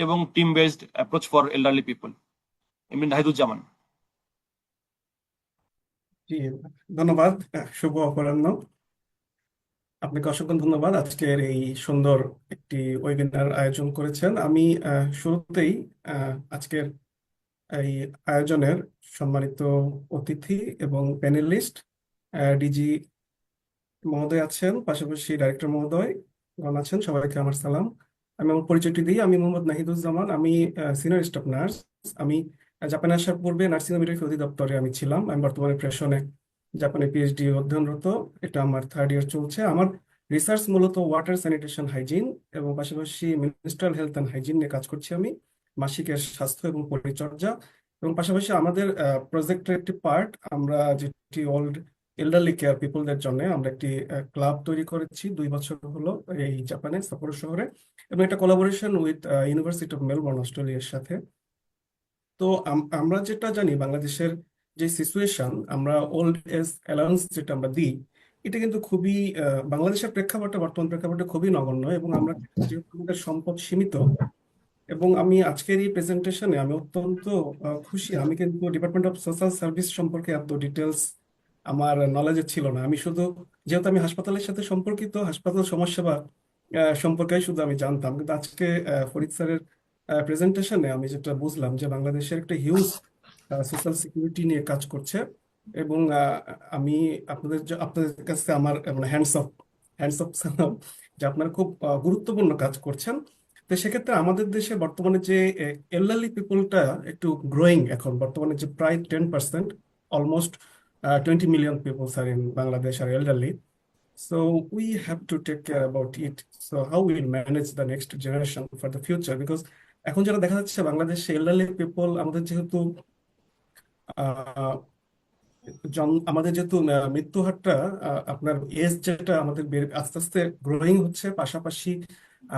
এবং team based approach for elderly people. এমনি নাহিদুজ্জামান। জি, ধন্যবাদ। শুভ অপরাহ্ন। আপনাকে অসংখ্য ধন্যবাদ আজকের এই সুন্দর একটি ওয়েবিনার আয়োজন করেছেন। আমি শুরুতেই আজকের এই আয়োজনের সম্মানিত অতিথি এবং প্যানেলিস্ট ডিজি মহোদয় আছেন, পাশাপাশি ডাইরেক্টর মহোদয় গণ আছেন, সবাইকে আমার সালাম। আমি আমার পরিচয়টি দিই। আমি মোহাম্মদ নাহিদুজ্জামান, আমি সিনিয়র স্টাফ নার্স। আমি জাপানে আসার পূর্বে নার্সিং ও মিডওয়াইফারি অধিদপ্তরে আমি ছিলাম। আমি বর্তমানে প্রেষণে জাপানে পিএইচডি অধ্যয়নরত। এটা আমার থার্ড ইয়ার চলছে। আমার রিসার্চ মূলত ওয়াটার স্যানিটেশন হাইজিন এবং পাশাপাশি মিনিস্ট্রাল হেলথ অ্যান্ড হাইজিন নিয়ে কাজ করছি আমি, মাসিকের স্বাস্থ্য এবং পরিচর্যা। এবং পাশাপাশি আমাদের প্রজেক্টের একটি পার্ট, আমরা যেটি ওল্ড এল্ডারলি কেয়ার পিপলদের জন্য আমরা একটি ক্লাব তৈরি করেছি 2 বছর হলো এই জাপানের সাপোরো শহরে, এবং একটা collaboration with university of Melbourne অস্ট্রেলিয়ার সাথে। তো আমরা যেটা জানি বাংলাদেশের যে সিচুয়েশন, আমরা ওল্ড এজ অ্যালাউন্স যেটা আমরা দিই, এটা কিন্তু খুবই বাংলাদেশের প্রেক্ষাপটে, বর্তমান প্রেক্ষাপটে খুবই নগণ্য। এবং আমরা যেহেতু আমাদের সম্পদ সীমিত, এবং আমি আজকের এই প্রেজেন্টেশনে আমি অত্যন্ত খুশি। আমি কিন্তু ডিপার্টমেন্ট অফ সোশ্যাল সার্ভিস সম্পর্কে এত ডিটেলস আমার নলেজে ছিল না। আমি শুধু, যেহেতু আমি হাসপাতালের সাথে সম্পর্কিত, হাসপাতাল সমাজসেবা সম্পর্কে শুধু আমি জানতাম। কিন্তু আজকে ফরিদ স্যারের প্রেজেন্টেশনে আমি যেটা বুঝলাম যে বাংলাদেশের একটা হিউজ সোশ্যাল সিকিউরিটি নিয়ে কাজ করছে। এবং আমি আপনাদের কাছে আমার মানে হ্যান্ডস অফ সালাম যে আপনারা খুব গুরুত্বপূর্ণ কাজ করছেন। তো সেক্ষেত্রে আমাদের দেশে বর্তমানে যে এল্ডারলি পিপলটা একটু গ্রোয়িং, এখন বর্তমানে যে প্রায় 10%, almost 20 million people are in Bangladesh are elderly. So we have to take care about it. So how we will manage the next generation for the future? Because এখন যেটা দেখা যাচ্ছে বাংলাদেশে এল্ডারলি পিপল, আমাদের যেহেতু আহ, আমাদের যেহেতু মৃত্যু হারটা আপনার এজ যেটা আমাদের আস্তে আস্তে গ্রোয়িং হচ্ছে, পাশাপাশি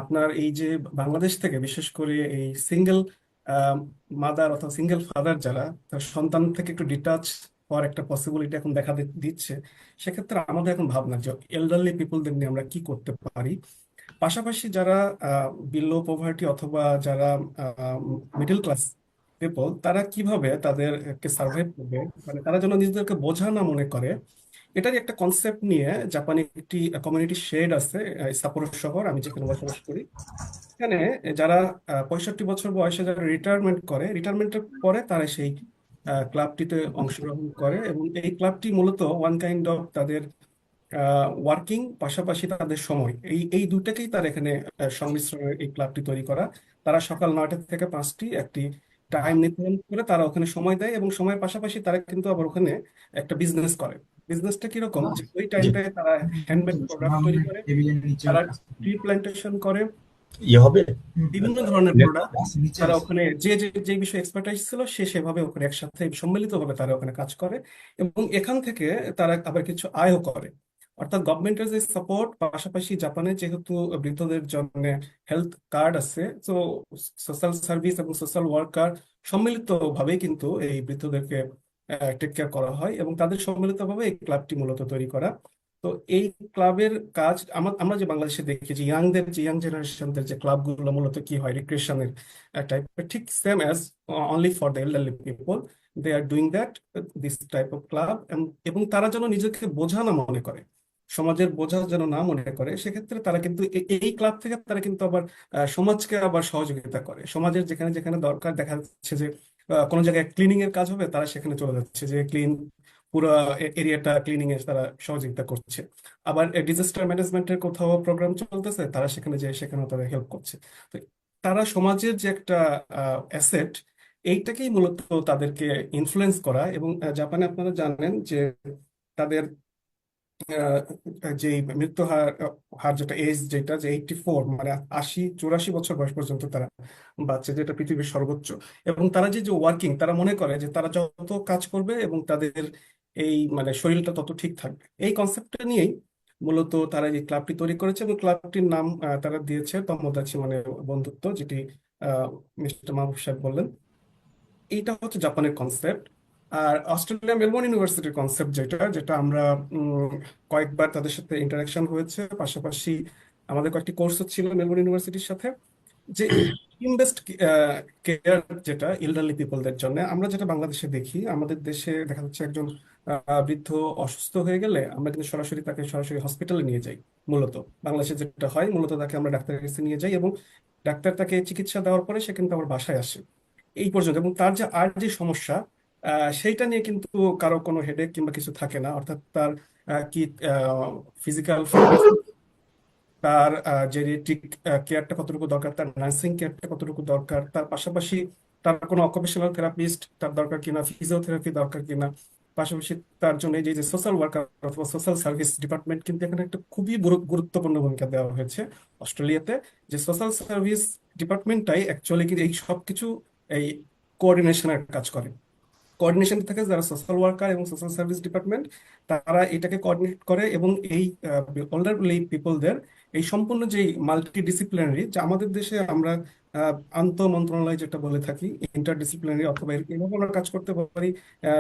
আপনার এই যে বাংলাদেশ থেকে বিশেষ করে এই সিঙ্গেল মাদার অথবা সিঙ্গেল ফাদার যারা, তার সন্তান থেকে একটু ডিটাচ হওয়ার একটা পসিবিলিটি এখন দেখা দিচ্ছে। সেক্ষেত্রে আমাদের এখন ভাবনা যে এল্ডারলি পিপলদের নিয়ে আমরা কি করতে পারি। পাশাপাশি যারা বিলো পভার্টি অথবা যারা মিডল ক্লাস পিপল, তারা কিভাবে তাদেরকে সার্ভাইভ করবে, মানে তারা যেন নিজেদেরকে বোঝা না মনে করে, এটারই একটা কনসেপ্ট নিয়ে জাপানে একটি কমিউনিটি শেড আছে সাপোরো শহর, আমি যেখানে বসবাস করি। এখানে যারা 65 বছর বয়সে যারা রিটায়ারমেন্ট করে, রিটায়ারমেন্টের পরে তারা সেই ক্লাবটিতে অংশগ্রহণ করে। এবং এই ক্লাবটি মূলত ওয়ান কাইন্ড অফ তাদের ওয়ার্কিং, পাশাপাশি তাদের সময়, এই দুটাকেই তারা এখানে সংমিশ্রণে এই ক্লাবটি তৈরি করা। তারা সকাল 9টা থেকে 5টি একটি টাইম নির্ধারণ করে তারা ওখানে সময় দেয়, এবং সময়ের পাশাপাশি তারা কিন্তু আবার ওখানে একটা বিজনেস করে। বিজনেসটা কিরকম, যে ওই টাইমটায় তারা হ্যান্ডমেড প্রোডাক্ট তৈরি করে, তারা ট্রি প্ল্যান্টেশন করে, বিভিন্ন ধরনের প্রোডাক্ট। তারা ওখানে যে বিষয়ে এক্সপার্টাইজ ছিল সে সেভাবে ওখানে একসাথে সম্মিলিতভাবে তারা ওখানে কাজ করে, এবং এখান থেকে তারা আবার কিছু আয়ও করে। অর্থাৎ গভর্নমেন্টের যে সাপোর্ট, পাশাপাশি জাপানে যেহেতু বৃদ্ধদের জন্য হেলথ কার্ড আছে, তো সোশ্যাল সার্ভিস এবং সোশ্যাল ওয়ার্কার সম্মিলিত ভাবে কিন্তু এই বৃদ্ধদেরকে টেক কেয়ার করা হয়, এবং তাদের সম্মিলিতভাবে এই ক্লাবটি মূলত তৈরি করা। তো এই ক্লাবের কাজ আমরা যে বাংলাদেশে দেখি যে ইয়াং জেনারেশনদের যে ক্লাবগুলো মূলত কি হয় রিক্রিয়েশনের টাইপের, ঠিক same as only for the elderly people they are doing that, this type of club. এবং তারা যেন নিজেকে বোঝা না মনে করে, সমাজের বোঝা যেন না মনে করে, সেক্ষেত্রে তারা কিন্তু এই ক্লাব থেকে তারা কিন্তু আবার সমাজকে আবার সহযোগিতা করে। সমাজের যেখানে যেখানে দরকার, দেখা যাচ্ছে যে কোনো জায়গায় ক্লিনিং এর কাজ হবে, তারা সেখানে চলে যাচ্ছে, যে পুরো এরিয়াটা ক্লিনিং এর তারা সহযোগিতা করছে। আবার ডিজাস্টার ম্যানেজমেন্টের কোথাও প্রোগ্রাম চলতেছে, তারা সেখানে যেয়ে সেখানে তারা হেল্প করছে। তো তারা সমাজের যে একটা অ্যাসেট, এইটাকেই মূলত তাদেরকে ইনফ্লুয়েন্স করা। এবং জাপানে আপনারা জানেন যে তাদের যে মৃত্যু হার হার যেটা এজ, যেটা যে 84, মানে 84 বছর বয়স পর্যন্ত তারা বাঁচে, যেটা পৃথিবীর সর্বোচ্চ। এবং তারা যে যে ওয়ার্কিং, তারা মনে করে যে তারা যত কাজ করবে এবং তাদের এই মানে শরীরটা তত ঠিক থাকবে। এই কনসেপ্টটা নিয়েই মূলত তারা এই ক্লাবটি তৈরি করেছে, এবং ক্লাবটির নাম তারা দিয়েছে তমোদাচি, মানে বন্ধুত্ব, যেটি মিস্টার মাহবুব সাহেব বললেন। এইটা হচ্ছে জাপানের কনসেপ্ট। আর অস্ট্রেলিয়া মেলবোর্ন ইউনিভার্সিটির কনসেপ্ট, যেটা যেটা আমরা কয়েকবার তাদের সাথে ইন্টারাকশন হয়েছে, পাশাপাশি আমাদের কয়েকটি কোর্সও ছিল মেলবোর্ন ইউনিভার্সিটির সাথে, যে টিম বেসড কেয়ার, যেটা এল্ডারলি পিপলদের জন্য। আমরা যেটা বাংলাদেশে দেখি, আমাদের দেশে দেখা যাচ্ছে একজন বৃদ্ধ অসুস্থ হয়ে গেলে আমরা কিন্তু সরাসরি তাকে সরাসরি হসপিটালে নিয়ে যাই। মূলত বাংলাদেশে যেটা হয়, মূলত তাকে আমরা ডাক্তারের কাছে নিয়ে যাই, এবং ডাক্তার তাকে চিকিৎসা দেওয়ার পরে সে কিন্তু আবার বাসায় আসে, এই পর্যন্ত। এবং তার যে আর যে সমস্যা, সেইটা নিয়ে কিন্তু কারো কোনো হেডেক কিংবা কিছু থাকে না। অর্থাৎ তার কি ফিজিক্যাল ফিটনেস, তার জেনেটিক কেয়ারটা কতটুকু দরকার, তার নার্সিং কেয়ারটা কতটুকু দরকার, তার পাশাপাশি তার কোনো অকুপেশনাল থেরাপিস্ট তার দরকার কিনা, ফিজিওথেরাপি দরকার কিনা, পাশাপাশি তার জন্য এই যে সোশ্যাল ওয়ার্কার অথবা সোশ্যাল সার্ভিস ডিপার্টমেন্ট, কিন্তু এখানে একটা খুবই গুরুত্বপূর্ণ ভূমিকা দেওয়া হয়েছে অস্ট্রেলিয়াতে। যে সোশ্যাল সার্ভিস ডিপার্টমেন্টটাই অ্যাকচুয়ালি কিন্তু এই সবকিছু এই কোঅর্ডিনেশনের কাজ করে। কোঅর্ডিনেশন থাকে যারা সোশ্যাল ওয়ার্কার এবং সোশ্যাল সার্ভিস ডিপার্টমেন্ট, তারা এটাকে কোঅর্ডিনেট করে। এবং এই এল্ডারলি পিপলদের এই সম্পূর্ণ যে মাল্টি ডিসিপ্লিনারি, যে আমাদের দেশে আমরা আন্তঃ মন্ত্রণালয় যেটা বলে থাকি, ইন্টারডিসিপ্লিনারি, অথবা এভাবে আমরা কাজ করতে পারি।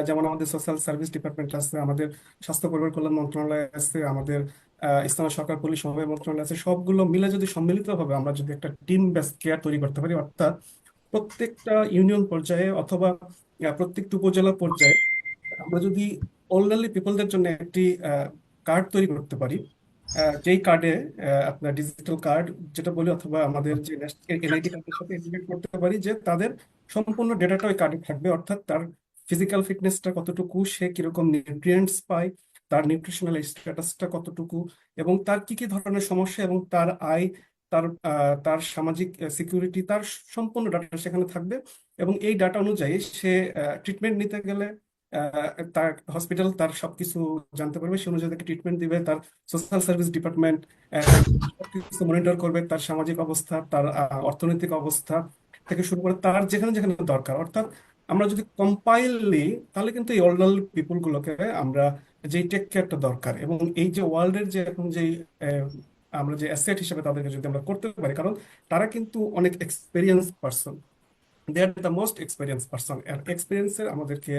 যেমন আমাদের সোশ্যাল সার্ভিস ডিপার্টমেন্ট আছে, আমাদের স্বাস্থ্য পরিবার কল্যাণ মন্ত্রণালয় আছে, আমাদের স্থানীয় সরকার পুলিশ সমবায় মন্ত্রণালয় আছে। সবগুলো মিলে যদি সম্মিলিতভাবে আমরা যদি একটা টিম বেসড কেয়ার তৈরি করতে পারি, অর্থাৎ প্রত্যেকটা ইউনিয়ন পর্যায়ে অথবা প্রত্যেকটা উপজেলা পর্যায়ে আমরা যদি এল্ডারলি পিপলদের জন্য একটি কার্ড তৈরি করতে পারি, যেই কার্ডে আপনার ডিজিটাল কার্ড যেটা বলি, অথবা আমাদের যে এনআইডি কার্ডের সাথে ইন্টিগ্রেট করতে পারি, যে তাদের সম্পূর্ণ ডেটাটা ওই কার্ডে থাকবে। অর্থাৎ তার ফিজিক্যাল ফিটনেসটা কতটুকু, সে কিরকম নিউট্রিয়েন্টস পায়, তার নিউট্রিশনাল স্ট্যাটাসটা কতটুকু, এবং তার কি কি ধরনের সমস্যা, এবং তার আয়, তার সামাজিক সিকিউরিটি, তার সম্পূর্ণ ডাটা সেখানে থাকবে। এবং এই ডাটা অনুযায়ী সে ট্রিটমেন্ট নিতে গেলে তার হসপিটাল তার সবকিছু জানতে পারবে, সে অনুযায়ী তাকে ট্রিটমেন্ট দিবে। তার সোশ্যাল সার্ভিস ডিপার্টমেন্ট সবকিছু মনিটর করবে, তার সামাজিক অবস্থা, তার অর্থনৈতিক অবস্থা থেকে শুরু করে তার যেখানে যেখানে দরকার। অর্থাৎ আমরা যদি কম্পাইলি, তাহলে কিন্তু এই এল্ডারলি পিপুল গুলোকে আমরা যে টেক কেয়ারটা দরকার, এবং এই যে ওয়ার্ল্ডের যে এখন যে আমরা যে অ্যাসেট হিসেবে তাদেরকে যদি আমরা করতে পারি, কারণ তারা কিন্তু অনেক experience person, they are the most experience person. এক্সপিরিয়েন্সের আমাদেরকে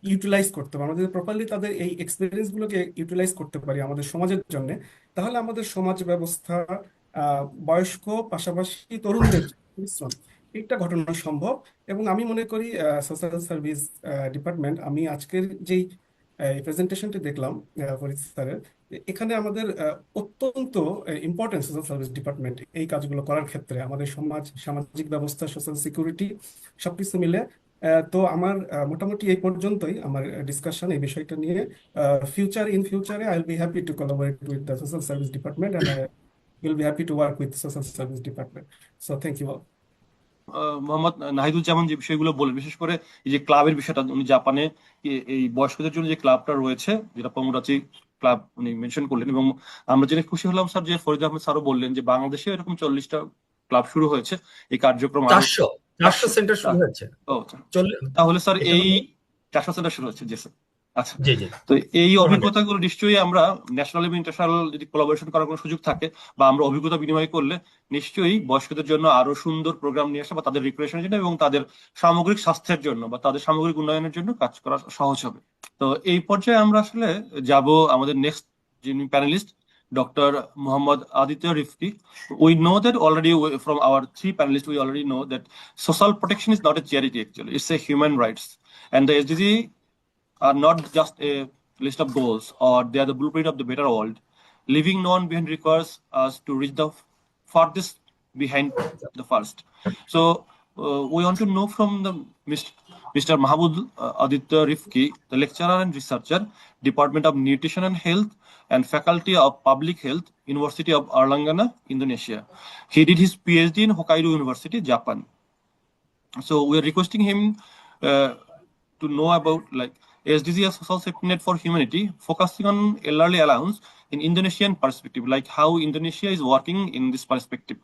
ইউটিলাইজ করতে হবে। আমরা যদি প্রপারলি তাদের এই এক্সপিরিয়েন্স গুলোকে ইউটিলাইজ করতে পারি আমাদের সমাজের জন্য, তাহলে আমাদের সমাজ ব্যবস্থা বয়স্ক পাশাপাশি তরুণদের মিশ্রণ, একটা ঘটনা সম্ভব। এবং আমি মনে করি সোশ্যাল সার্ভিস ডিপার্টমেন্ট, আমি আজকের যেই প্রেজেন্টেশনটি দেখলাম ফরিদ স্যারের, এখানে আমাদের অত্যন্ত ইম্পর্টেন্ট সোশ্যাল সার্ভিস ডিপার্টমেন্ট এই কাজগুলো করার ক্ষেত্রে, আমাদের সমাজ, সামাজিক ব্যবস্থা, সোশ্যাল সিকিউরিটি সবকিছু মিলে। তো আমার মোটামুটি এই পর্যন্তই আমার ডিসকাশন এই বিষয়টা নিয়ে। ফিউচারে I will be happy to collaborate with the social service department, and I will be happy to work with social service department. So thank you all. Mohammad Nahiduzzaman যে বিষয়গুলো বলেন, বিশেষ করে এই যে ক্লাবের বিষয়টা, উনি জাপানে এই বয়স্কদের জন্য যে ক্লাবটা রয়েছে, যেটা পমুরাচি ক্লাব উনি মেনশন করলেন, এবং আমরা জেনে খুশি হলাম স্যার যে ফরিদ আহমেদ স্যারও বললেন যে বাংলাদেশে এরকম 40টা ক্লাব শুরু হয়েছে। এই কার্যক্রম আরো 400 সেন্টার শুরু হয়েছে। ও, তাহলে স্যার এটা এই 400 সেন্টার শুরু হচ্ছে, জি স্যার। আচ্ছা, জি জি তো এই 400 অভিজ্ঞতাগুলো নিশ্চয়ই আমরা ন্যাশনাল এবং ইন্টারন্যাশনাল যদি কোলাবোরেশন করার কোনো সুযোগ থাকে, বা আমরা অভিজ্ঞতা বিনিময় করলে, নিশ্চয়ই বয়স্কদের জন্য আরো সুন্দর প্রোগ্রাম নিয়ে আসা, বা তাদের রিক্রিয়েশনের জন্য এবং তাদের সামগ্রিক স্বাস্থ্যের জন্য বা তাদের সামগ্রিক উন্নয়নের জন্য কাজ করা সহজ হবে। তো এই পর্যায়ে আমরা আসলে যাব আমাদের next genuine panelist, Dr. Muhammad Aditya Rifki. We know that already from our three panelists, we already know that social protection is not a charity actually, it's a human rights. And the SDG are not just a list of goals or they are the blueprint of the better world. Living non behind requires us to reach the farthest behind the first. So we want to know from the Mr. Mahmoud Aditya Rifki, the lecturer and researcher, Department of Nutrition and Health and Faculty of Public Health, University of Erlangen, Indonesia. He did his PhD in Hokkaido University, Japan. So we are requesting him to know about like SDG as social safety net for humanity, focusing on elderly allowance in Indonesian perspective, like how Indonesia is working in this perspective.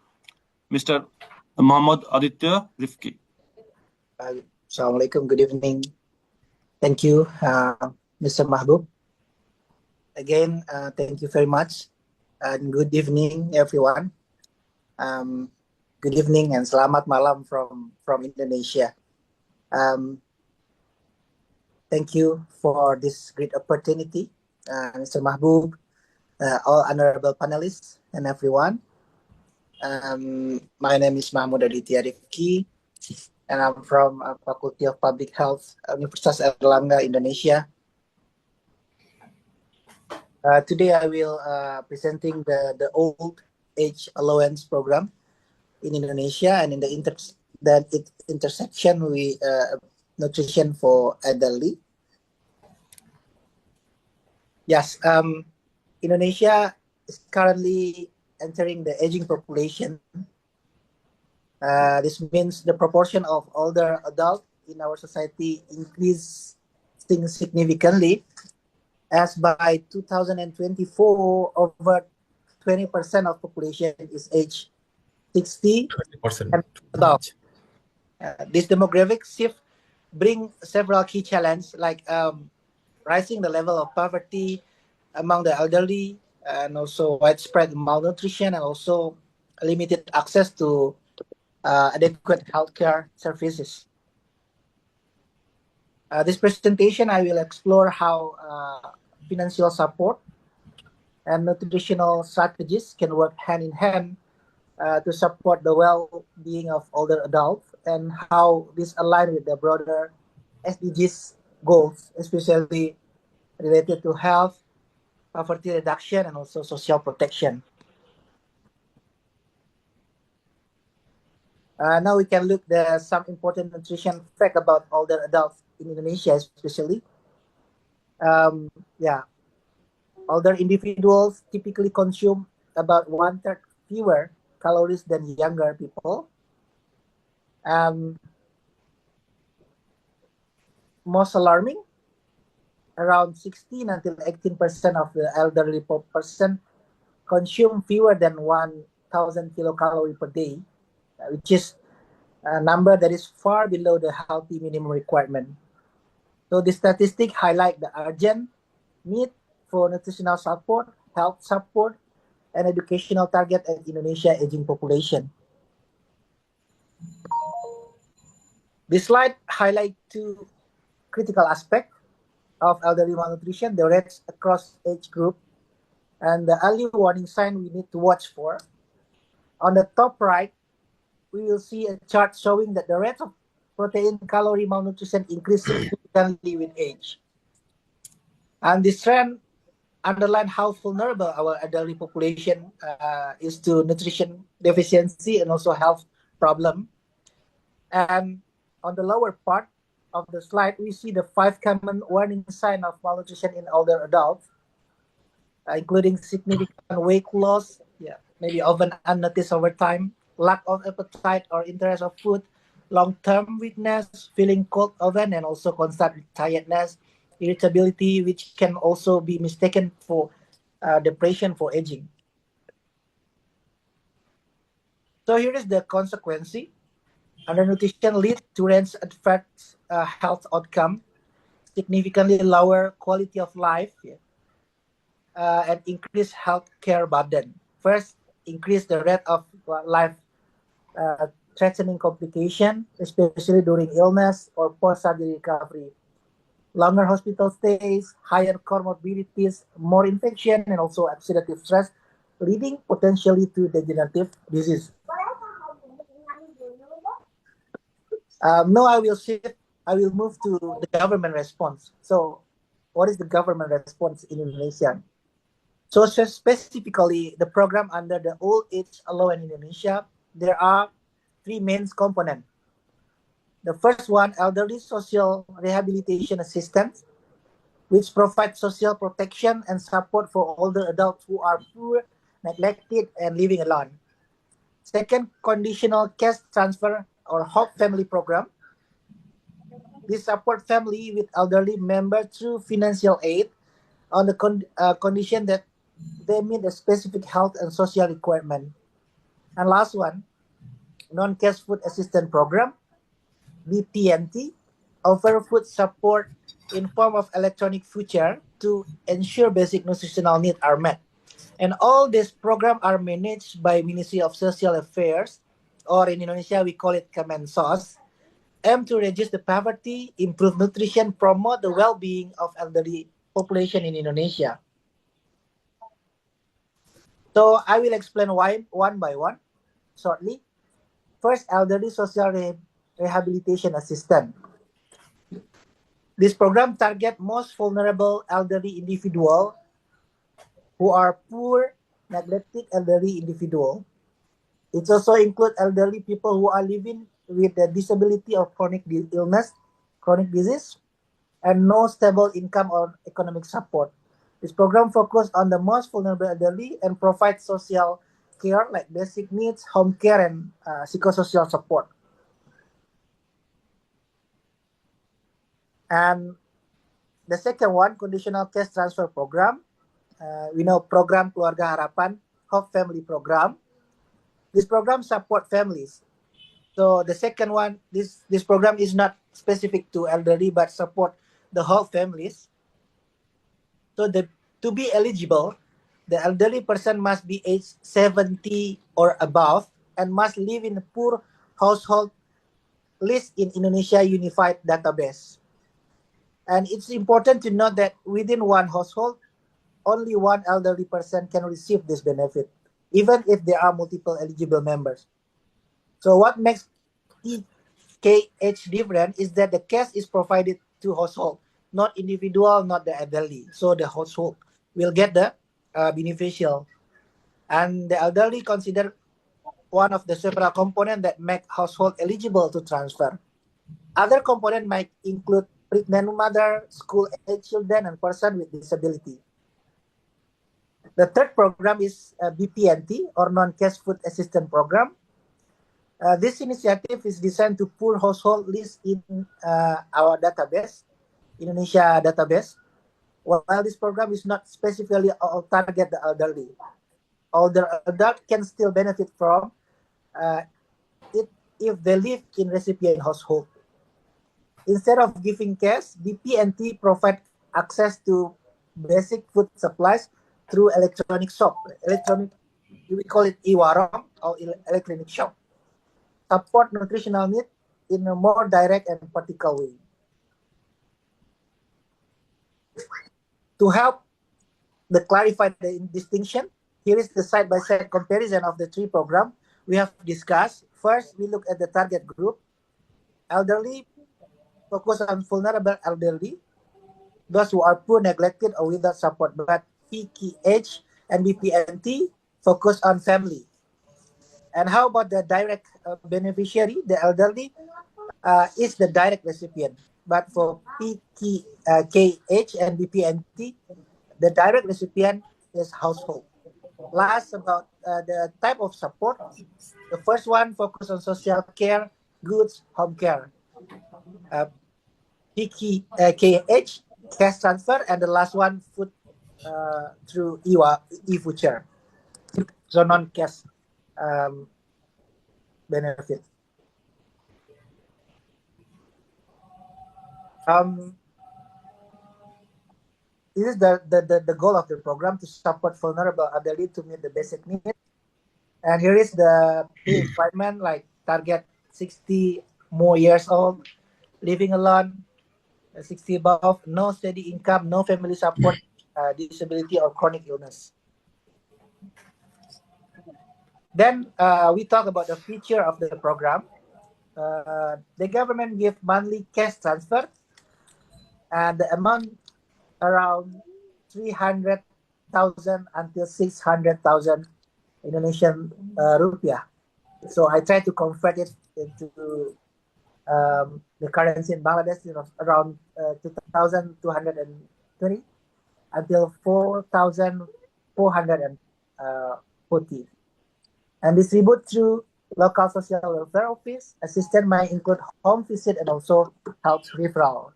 Mr. Muhammad Aditya Rifki. Assalamualaikum, good evening. Thank you, Mr. Mahbub. Again, thank you very much. And good evening, everyone. Good evening and selamat malam from Indonesia. Thank you for this great opportunity, Mr. Mahbub, all honorable panelists and everyone. My name is Mahmud Aditya Rifki, and I'm from Faculty of Public Health, Universitas Erlangga, Indonesia. Today I will presenting the old age allowance program in Indonesia and in the intersection with nutrition for elderly. Yes, Indonesia is currently entering the aging population. This means the proportion of older adults in our society increasing significantly, as by 2024, over 20% of population is age 60 20%. and above. This demographic shift bring several key challenges like rising the level of poverty among the elderly, and also widespread malnutrition, and also limited access to adequate healthcare services. This presentation, I will explore how financial support and nutritional strategies can work hand in hand to support the well-being of older adults, and how this align with the broader SDGs goals, especially related to health, poverty reduction, and also social protection. Now we can look at some important nutrition fact about older adults in Indonesia, especially. Older individuals typically consume about 1/3 fewer calories than younger people. Most alarming, around 16 until 18% of the elderly person consume fewer than 1,000 kilocalories per day, which is a number that is far below the healthy minimum requirement. So the statistics highlight the urgent need for nutritional support, health support, and educational target at Indonesia aging population. This slide highlights two critical aspects of elderly malnutrition: the rates across age group and the early warning sign we need to watch for. On the top right, we will see a chart showing that the rate of protein calorie malnutrition increases significantly with age. And this trend underlines how vulnerable our elderly population is to nutrition deficiency and also health problem. And on the lower part of the slide, we see the 5 common warning signs of malnutrition in older adults, including significant weight loss, maybe often unnoticed over time, lack of appetite or interest of food, long-term weakness, feeling cold often, and also constant tiredness, irritability, which can also be mistaken for depression for aging. So here is the consequence. Undernutrition leads to range adverse health outcome, significantly lower quality of life, and increased healthcare burden. First, increase the rate of life-threatening complication, especially during illness or post-surgery recovery. longer hospital stays, higher comorbidities, more infection, and also oxidative stress, leading potentially to degenerative disease. Now I will move to the government response. So, what is the government response in Indonesia? So specifically, the program under the Old Age Allowance in Indonesia, there are three main components. The first one, elderly social rehabilitation assistance, which provides social protection and support for older adults who are poor, neglected, and living alone. Second, conditional cash transfer or HOPE family program. This support family with elderly members through financial aid on the condition that they meet a specific health and social requirement. And last one, non-cash food assistance program, BPNT, offer food support in form of electronic voucher to ensure basic nutritional needs are met. And all these programs are managed by Ministry of Social Affairs, or in Indonesia we call it Kemensos, aim to reduce the poverty, improve nutrition, promote the well-being of elderly population in Indonesia. So I will explain why one by one shortly. First, elderly social rehabilitation assistance. This program target most vulnerable elderly individual who are poor, neglected elderly individual. It also includes elderly people who are living with a disability or chronic illness, chronic disease, and no stable income or economic support. This program focuses on the most vulnerable elderly and provides social care like basic needs, home care, and psychosocial support. And the second one, conditional cash transfer program. We know program Keluarga Harapan, HOPE family program. This program support families. So the second one, this program is not specific to elderly but support the whole families. So to be eligible, the elderly person must be age 70 or above and must live in a poor household list in Indonesia Unified Database. And it's important to note that within one household, only one elderly person can receive this benefit, even if there are multiple eligible members. So what makes TKH different is that the cash is provided to household, not individual, not the elderly. So the household will get the beneficial. And the elderly considered one of the several components that make household eligible to transfer. Other components might include pregnant mother, school-age children, and person with disability. The third program is BPNT, or Non-Cash Food Assistance Program. This initiative is designed to pull household lists in our database, Indonesia database. While this program is not specifically target the elderly, older adult can still benefit from it if they live in recipient household. Instead of giving cash, BPNT provide access to basic food supplies through electronic shop. We call it e-warung or electronic shop. Support nutritional needs in a more direct and practical way. To help clarify the distinction, here is the side-by-side comparison of the three programs we have discussed. First, we look at the target group. Elderly, focus on vulnerable elderly, those who are poor, neglected, or without support. But PKH and BPNT focus on family. And how about the direct beneficiary? The elderly is the direct recipient. But for PKH and BPNT, the direct recipient is household. Last, about the type of support. The first one focus on social care, goods, home care. PKH, cash transfer, and the last one, food through e-voucher. So non-cash benefit. This is the goal of the program, to support vulnerable elderly to meet the basic needs. And here is the requirement, like target 60 more years old, living alone, 60 above, no steady income, no family support, disability or chronic illness. Then we talk about the feature of the program. The government give monthly cash transfer, and the amount around 300,000 until 600,000 Indonesian rupiah. So I try to convert it into the currency in Bangladesh, around 2,220 until 4,440, and distribute through local social welfare office. Assistance might include home visit and also health referral.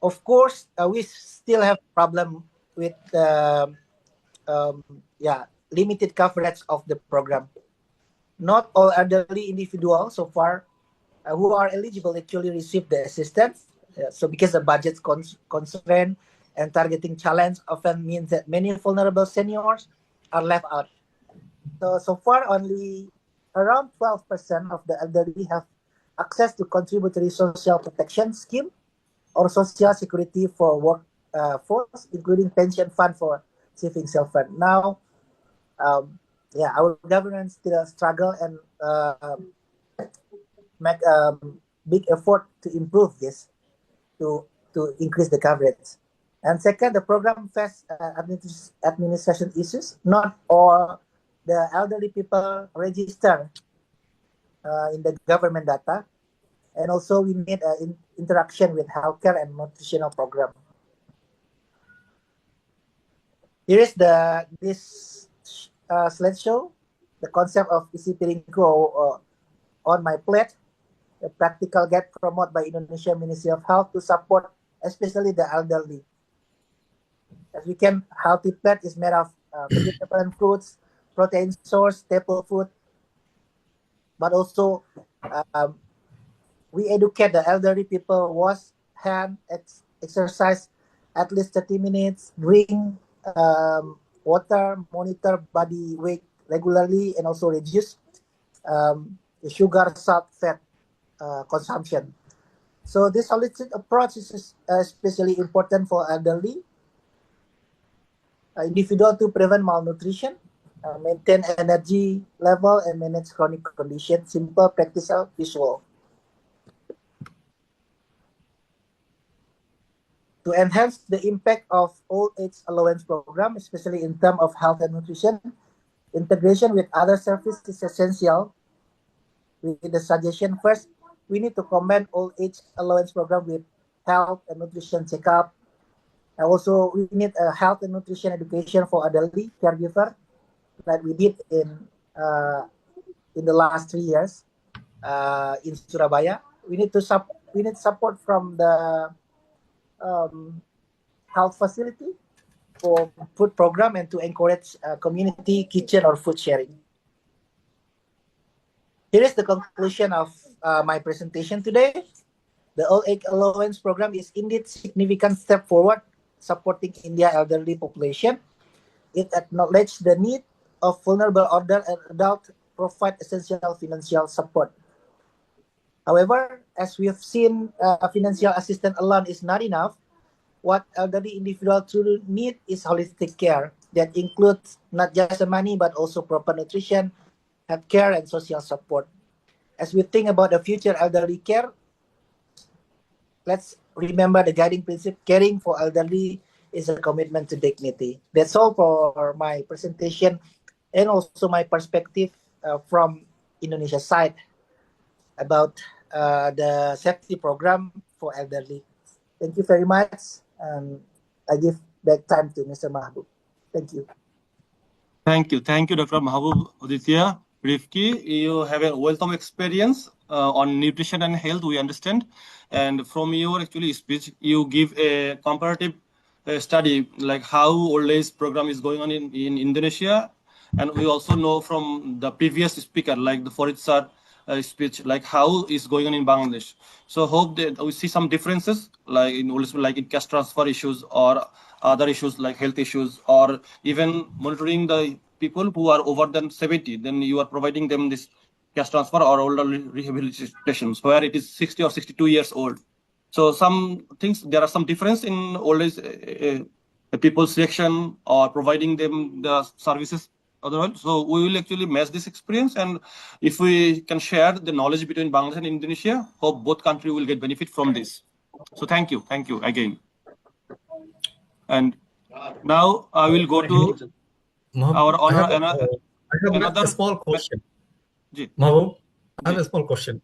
Of course, we still have problem with limited coverage of the program. Not all elderly individuals so far who are eligible actually receive the assistance. So because the budget constraint and targeting challenge often means that many vulnerable seniors are left out. So far, only around 12% of the elderly have access to contributory social protection scheme or social security for workforce, including pension fund for saving self-fund. Now, our government still struggle and make big effort to improve this, to increase the coverage. And second, the program faces administration issues. Not all the elderly people register in the government data, and also we need interaction with healthcare and nutritional program. Here is this slideshow, the concept of isi piringku on my plate, the practical guide promoted by Indonesia Ministry of Health to support especially the elderly. As we can, healthy plate is made of vegetable and fruits, protein source, staple food, but also we educate the elderly people, wash hand, exercise at least 30 minutes, drink water, monitor body weight regularly, and also reduce the sugar, salt, fat consumption. So this holistic approach is especially important for elderly individual to prevent malnutrition, maintain energy level, and manage chronic conditions. Simple, practical, visual. To enhance the impact of old age allowance program, especially in terms of health and nutrition, integration with other services is essential. With the suggestion, first, we need to combine old age allowance program with health and nutrition checkup. And also, we need a health and nutrition education for elderly caregiver, like we did in the last 3 years in Surabaya. We need support from the health facility for food program and to encourage community kitchen or food sharing. Here is the conclusion of my presentation today. The old age allowance program is indeed significant step forward supporting India elderly population. It acknowledges the need of vulnerable older and adult provide essential financial support. However, as we have seen, financial assistance alone is not enough. What elderly individuals truly need is holistic care that includes not just the money, but also proper nutrition, health care, and social support. As we think about the future elderly care, let's remember the guiding principle: caring for elderly is a commitment to dignity. That's all for my presentation and also my perspective from Indonesia side about the safety program for elderly. Thank you very much. I give back time to Mr. Mahbub. Thank you. Thank you, Dr. Mahbub Aditya. Rifki, you have a wealth of experience on nutrition and health, we understand. And from your actually speech, you give a comparative study, like how old age program is going on in Indonesia. And we also know from the previous speaker, like the Farid sir speech, like how is going on in Bangladesh. So hope that we see some differences, like in cash transfer issues or other issues like health issues, or even monitoring the people who are over than 70. Then you are providing them this cash transfer or older rehabilitations where it is 60 or 62 years old. So some things, there are some difference in old age people's section or providing them the services otherwise. So we will actually match this experience, and if we can share the knowledge between Bangladesh and Indonesia, hope both countries will get benefit from this. So thank you again. And now I will go to our I have, honor another a small question. Ji. Mahbub, I have Ji. a small question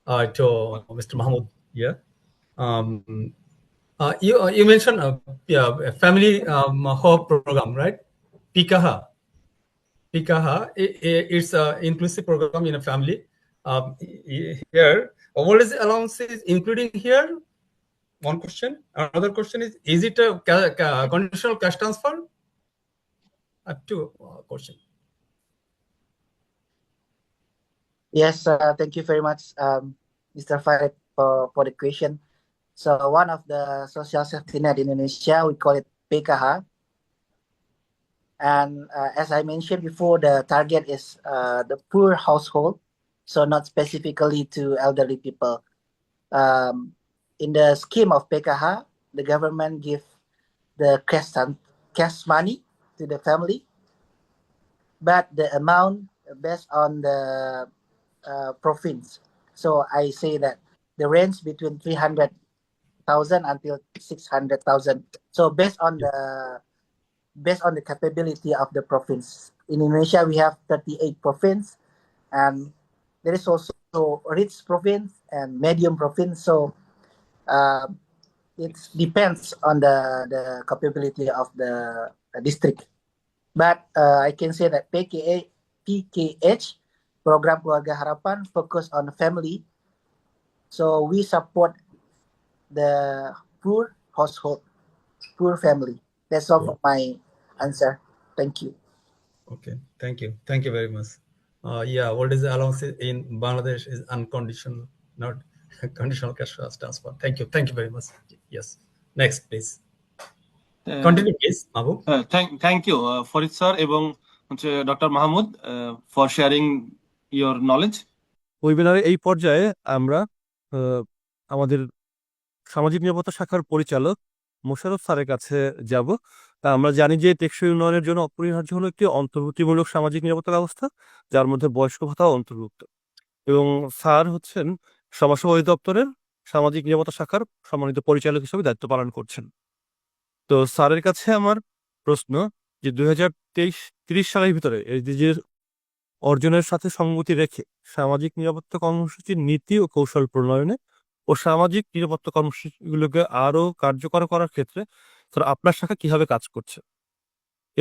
to Mr. Mahmood here. You mentioned a family hope program, right? Pikaha. It's an inclusive program in a family. Here, what is the allowances including here? One question. Another question is it a conditional cash transfer? Two question. Yes, thank you very much, Mr. Farid, for the question. So one of the social safety net in Indonesia, we call it PKH. And as I mentioned before, the target is the poor household, so not specifically to elderly people. In the scheme of PKH, the government give the cash money to the family, but the amount based on the province. So I say that the range between 300,000 until 600,000. So based on the capability of the province. In Indonesia, we have 38 province, and there is also rich province and medium province. So it depends on the capability of the district. But I can say that PKH, Program Keluarga Harapan, focus on family. So we support the poor household, poor family. That's all for my answer. Thank you. Okay, thank you very much. What is the allowance in Bangladesh is unconditional, not conditional cash transfer. Thank you very much. Yes, next please. Continue please, Mahbub. Thank you Farid sir এবং Dr. Mahmood for sharing your knowledge. ওয়েবিনারের এই পর্যায়ে আমরা আমাদের সামাজিক নিরাপত্তা শাখার পরিচালক মোশাররফ স্যারের কাছে যাব। আমরা জানি যে টেকসই উন্নয়নের জন্য অপরিহার্য হলো একটি অন্তর্ভুক্তিমূলক সামাজিক নিরাপত্তা ব্যবস্থা, যার মধ্যে বয়স্ক ভাতাও অন্তর্ভুক্ত। এবং স্যার হচ্ছেন সমাজসেবা অধিদপ্তরের সামাজিক নিরাপত্তা শাখার সম্মানিত পরিচালক হিসেবে দায়িত্ব পালন করছেন। তো স্যারের কাছে আমার প্রশ্ন যে 2023 সালের ভিতরে এসডিজির অর্জনের সাথে সঙ্গতি রেখে সামাজিক নিরাপত্তা কর্মসূচির নীতি ও কৌশল প্রণয়নে ও সামাজিক নিরাপত্তা কর্মসূচিগুলোকে আরো কার্যকর করার ক্ষেত্রে স্যার আপনার শাখা কিভাবে কাজ করছে,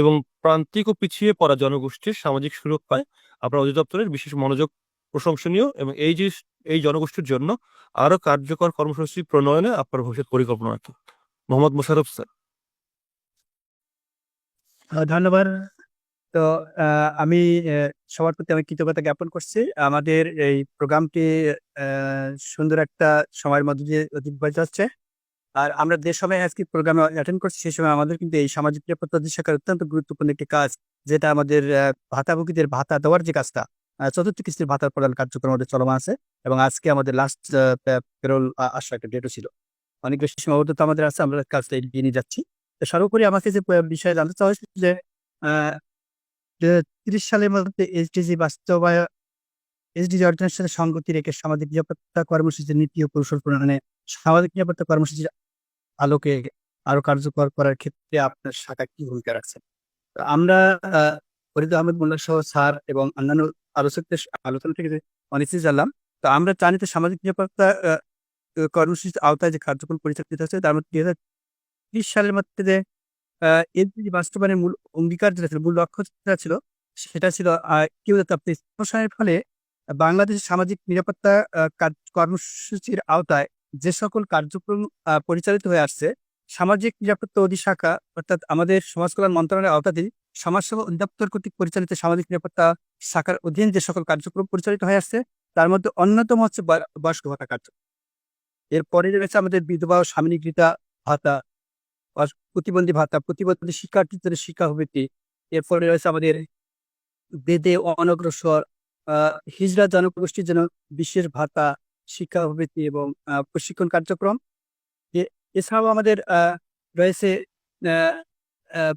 এবং প্রান্তিক ও পিছিয়ে পড়া জনগোষ্ঠীর সামাজিক সুরক্ষায় আপনার অধিদপ্তরের বিশেষ মনোযোগ প্রশংসনীয়, এবং এই জনগোষ্ঠীর জন্য আরো কার্যকর কর্মসূচি প্রণয়নে আপনার ভবিষ্যৎ পরিকল্পনা কি? মোহাম্মদ মোশাররফ স্যার। ধন্যবাদ। তো আমি সবার প্রতি আমি কৃতজ্ঞতা জ্ঞাপন করছি। আমাদের এই প্রোগ্রামটি সুন্দর একটা সময়ের মধ্যে দিয়ে অতিবাহিত হচ্ছে। আর আমরা যে সময় আজকে প্রোগ্রামে অ্যাটেন্ড করছি সেই সময় আমাদের কিন্তু এই সামাজিক নিরাপত্তা শাখার অত্যন্ত গুরুত্বপূর্ণ একটি কাজ, যেটা আমাদের ভাতাভোগীদের ভাতা দেওয়ার যে কাজটা, চতুর্থ কিস্তির ভাতার প্রদান কার্যক্রম আমাদের চলমান আছে, এবং আজকে আমাদের লাস্ট পেরোল আসার একটা ডেটও ছিল। অনেক বেশি সীমাবদ্ধতা আমাদের আছে, আমরা কাজটা এগিয়ে নিয়ে যাচ্ছি। তো সর্বোপরি আমাকে যে বিষয়ে জানতে চাওয়া হয়েছে যে 2030 সালের মধ্যে এসডিজি অর্জনের সাথে সঙ্গতি রেখে সামাজিক নিরাপত্তা কর্মসূচির নীতি ও কৌশল প্রণয়নে সামাজিক নিরাপত্তা কর্মসূচির আলোকে আরো কার্যকর করার ক্ষেত্রে আপনার শাখা কি ভূমিকা রাখছে? আমরা ফরিদ আহমেদ মোল্লা সহ স্যার এবং অন্যান্য আলোচকদের আলোচনা থেকে অনেক কিছু জানলাম। তো আমরা জানি যে সামাজিক নিরাপত্তা কর্মসূচির আওতায় যে কার্যক্রম পরিচালিত হচ্ছে, তার মধ্যে 2030 সালের মধ্যে যে এসডিজি বাস্তবায়নের মূল অঙ্গীকার যেটা ছিল, মূল লক্ষ্য যেটা ছিল, সেটা ছিল প্রসারের ফলে বাংলাদেশের সামাজিক নিরাপত্তা কর্মসূচির আওতায় যে সকল কার্যক্রম পরিচালিত হয়ে আসছে, সামাজিক নিরাপত্তা অধিশাখা অর্থাৎ আমাদের সমাজ কল্যাণ মন্ত্রণালয়ের আওতাধীন সমাজসেবা অধিদপ্তর কর্তৃক পরিচালিত সামাজিক নিরাপত্তা শাখার অধীন যে সকল কার্যক্রম পরিচালিত হয়ে আসছে, তার মধ্যে অন্যতম হচ্ছে বয়স্ক ভাতা কার্যক্রম। এরপরে রয়েছে আমাদের বিধবা ও স্বামী গৃহীতা ভাতা, প্রতিবন্ধী ভাতা, প্রতিবন্ধী শিক্ষার্থীদের শিক্ষাবৃত্তি। এরপরে রয়েছে আমাদের বেদে অনগ্রসর হিজড়া জনগোষ্ঠীর জন্য বিশেষ ভাতা, শিক্ষা প্রবৃত্তি এবং প্রশিক্ষণ কার্যক্রম। এছাড়াও আমাদের রয়েছে আহ, আহ,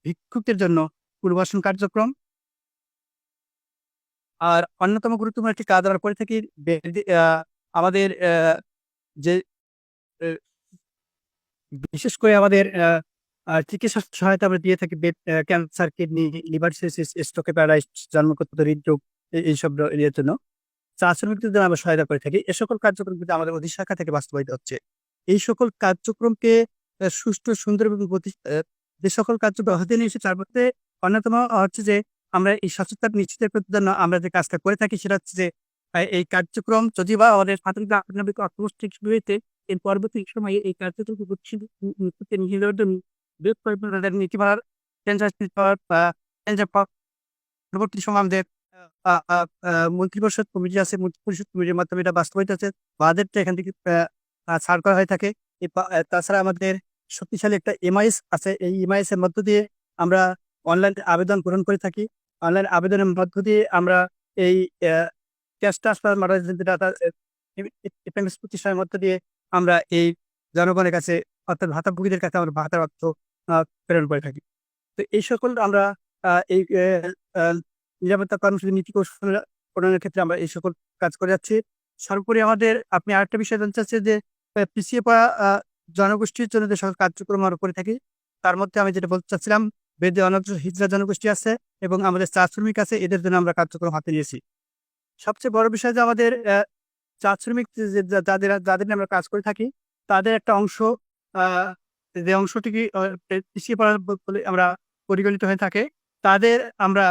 ভিক্ষুকদের জন্য পুনর্বাসন কার্যক্রম। আর অন্যতম গুরুত্বপূর্ণ একটি কাজ আমরা করে থাকি আমাদের যে বিশেষ করে আমাদের চিকিৎসা সহায়তা আমরা দিয়ে থাকি ক্যান্সার, কিডনি, লিভার সিরোসিস, স্ট্রোকে প্যারালাইজড, জন্মগত হৃদরোগ এইসব ইয়ের জন্য চা শ্রমিকদের জন্য আমরা সহায়তা করে থাকি। এ সকল কার্যক্রম কিন্তু আমাদের অধিশাখা থেকে বাস্তবায়িত হচ্ছে। এই সকল কার্যক্রমকে সুষ্ঠু, সুন্দর এবং যে সকল কার্যক্রম হাতে নিয়ে এসে তার মধ্যে অন্যতম হচ্ছে যে আমরা এই স্বচ্ছতা নিশ্চিতের জন্য আমরা যে কাজটা করে থাকি সেটা হচ্ছে যে এই কার্যক্রম যদি বা আমাদের স্বাধীনতা আটানব্বই অর্থনৈতিক শুরুতে এর পরবর্তী সময়ে এই কার্যক্রম নিজেদের জন্য তাদের নীতিমালার পরবর্তী সময় আমাদের মন্ত্রিপরিষদ কমিটি আছে, মন্ত্রিপরিষদ কমিটির মাধ্যমে এটা বাস্তবায়িত আছে। বাজেটটা এখান থেকে ছাড় করা হয়ে থাকে। তাছাড়া আমাদের শক্তিশালী একটা এমআইএস আছে। এই এমআইএস এর মধ্য দিয়ে আমরা অনলাইন আবেদন গ্রহণ করে থাকি। অনলাইন আবেদনের মধ্য দিয়ে আমরা এই ক্যাশ ট্রান্সফার প্রতিষ্ঠানের মধ্য দিয়ে আমরা এই জনগণের কাছে অর্থাৎ ভাতাভোগীদের কাছে আমরা ভাতার অর্থ প্রেরণ করে থাকি। তো এই সকল আমরা এই নিরাপত্তা কর্মসূচি নীতি কৌশল প্রণয়নের ক্ষেত্রে আমরা এই সকল কাজ করে যাচ্ছি। সর্বোপরি আমাদের আপনি আরেকটা বিষয় জানতে চাচ্ছেন যে পিছিয়ে পড়া জনগোষ্ঠীর জন্য যে সকল কার্যক্রম আমরা করে থাকি তার মধ্যে আমি যেটা বলতে চাচ্ছিলাম, বেদে অনাথ হিজড়া জনগোষ্ঠী আছে এবং আমাদের চা শ্রমিক আছে, এদের জন্য আমরা কার্যক্রম হাতে নিয়েছি। সবচেয়ে বড় বিষয় যে আমাদের চা শ্রমিক যাদের আমরা কাজ করে থাকি তাদের একটা অংশ যে অংশটি পিছিয়ে পড়া বলে আমরা পরিগণিত হয়ে থাকে, তাদের আমরা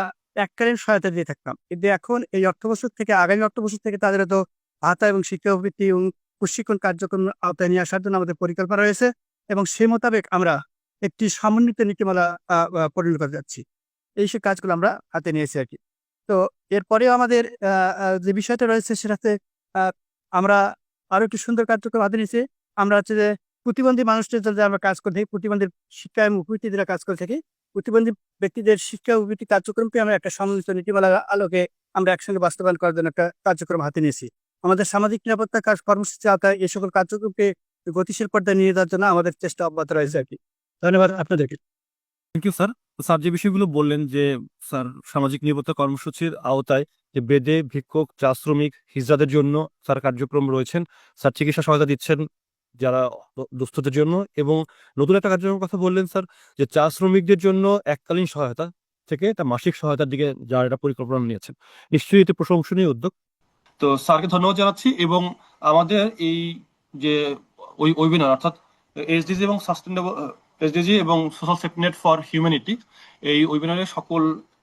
এককালীন সহায়তা দিয়ে থাকতাম। কিন্তু এখন এই অর্থবছর থেকে আগামী অর্থবছর থেকে তাদের তো ভাতা এবং শিক্ষা প্রবৃত্তি এবং প্রশিক্ষণ কার্যক্রম আওতায় নিয়ে আসার জন্য আমাদের পরিকল্পনা রয়েছে এবং সে মোতাবেক আমরা একটি সমন্বিত নীতিমালা পরিণত করে যাচ্ছি। এই সব কাজগুলো আমরা হাতে নিয়েছি আর কি। তো এরপরেও আমাদের যে বিষয়টা রয়েছে সেটাতে আমরা আরো একটি সুন্দর কার্যক্রম হাতে নিয়েছি। আমরা হচ্ছে যে প্রতিবন্ধী মানুষদের জন্য আমরা কাজ করে থাকি, প্রতিবন্ধী শিক্ষা এবং উপবৃত্তিদের কাজ করে থাকি। প্রতিবন্ধী ব্যক্তিদের শিক্ষা উপবৃত্তি কার্যক্রমকে আমরা একটা সমন্বিত নীতিমালার আলোকে আমরা একসঙ্গে বাস্তবায়ন করার জন্য একটা কার্যক্রম হাতে নিয়েছি। আমাদের সামাজিক নিরাপত্তা কর্মসূচি আওতায় এই সকল কার্যক্রমকে গতিশীল পর্যায়ে নিয়ে যাওয়ার জন্য আমাদের চেষ্টা অব্যাহত রয়েছে আর কি। ধন্যবাদ আপনাদেরকে। Thank you sir. স্যার যে বিষয়গুলো বললেন যে স্যার সামাজিক নিরাপত্তা কর্মসূচির আওতায় যে বেদে, ভিক্ষুক, চা শ্রমিক, হিজড়াদের জন্য স্যার কার্যক্রম রয়েছেন, স্যার চিকিৎসা সহায়তা দিচ্ছেন যারা দুস্থদের জন্য, এবং নতুন একটা কার্যক্রমের কথা বললেন স্যার যে চা শ্রমিকদের জন্য এককালীন সহায়তা থেকে একটা মাসিক সহায়তার দিকে যারা এটা পরিকল্পনা নিয়েছেন, নিশ্চয়ই এটি প্রশংসনীয় উদ্যোগ। তো স্যারকে ধন্যবাদ জানাচ্ছি এবং আমাদের এই যে ওয়েবিনার অর্থাৎ এসডিজি এবং সাস্টেনেবল এসডিজি এবং social safety net for humanity, এই ওয়েবিনারের সকল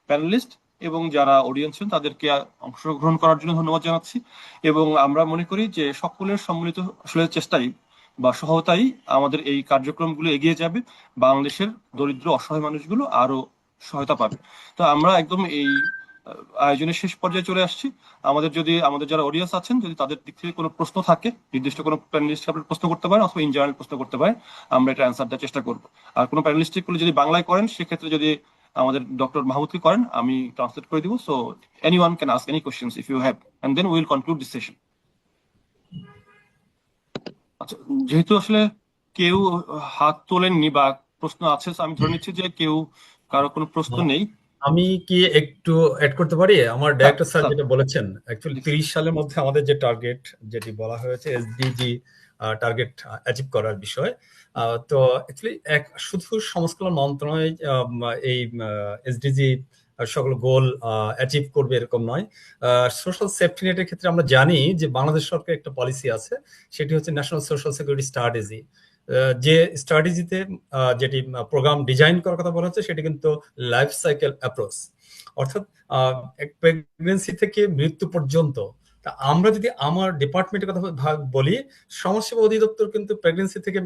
প্যানেলিস্ট এবং যারা অডিয়েন্স ছিলেন তাদেরকে অংশগ্রহণ করার জন্য ধন্যবাদ জানাচ্ছি। এবং আমরা মনে করি যে সকলের সম্মিলিত আসলে চেষ্টাই বা সহায়তাই আমাদের এই কার্যক্রমগুলো এগিয়ে যাবে, বাংলাদেশের দরিদ্র অসহায় মানুষগুলো আরো সহায়তা পাবে। তো আমরা একদম এই আয়োজনের শেষ পর্যায়ে চলে আসছি। আমাদের যারা অডিয়েন্স আছেন, যদি তাদের দিক থেকে কোনো প্রশ্ন থাকে, নির্দিষ্ট কোনো প্যানেলিস্টকে আপনি প্রশ্ন করতে পারেন অথবা ইন জেনারেল প্রশ্ন করতে পারেন, আমরা এটা অ্যান্সার দেওয়ার চেষ্টা করবো। আর কোনো প্যানেলিস্টিক গুলো যদি বাংলায় করেন সেক্ষেত্রে যদি আমাদের ডক্টর মাহমুদকে করেন আমি ট্রান্সলেট করে দিব। So anyone can ask any questions if you have, and then we will conclude this session. আচ্ছা, যেহেতু আসলে কেউ হাত তোলেননি বা প্রশ্ন আছে, আমি ধরে নিচ্ছি যে কারো কোনো প্রশ্ন নেই। আমি কি একটু অ্যাড করতে পারি? আমার ডাইরেক্টর স্যার যেটা বলেছেন, অ্যাকচুয়ালি 30 সালের মধ্যে আমাদের যে টার্গেট যেটি বলা হয়েছে এসডিজি টার্গেট অ্যাচিভ করার বিষয়, তো অ্যাকচুয়ালি শুধু সমাজকল্যাণ মন্ত্রণালয় এই এসডিজি সকল গোল অ্যাচিভ করবে এরকম নয়। সোশ্যাল সেফটি নেটের ক্ষেত্রে আমরা জানি যে বাংলাদেশ সরকার একটা পলিসি আছে, সেটি হচ্ছে ন্যাশনাল সোশ্যাল সিকিউরিটি স্ট্র্যাটেজি। যে স্ট্র্যাটেজিতে যেটি প্রোগ্রাম ডিজাইন করার কথা বলা হচ্ছে সেটি কিন্তু লাইফ সাইকেল অ্যাপ্রোচ, অর্থাৎ প্রেগনেন্সি থেকে মৃত্যু পর্যন্ত। তা আমরা যদি আমার ডিপার্টমেন্টের কথা বলি, সমাজসেবা অধিদপ্তর কিন্তু প্রেগনেন্সি থেকে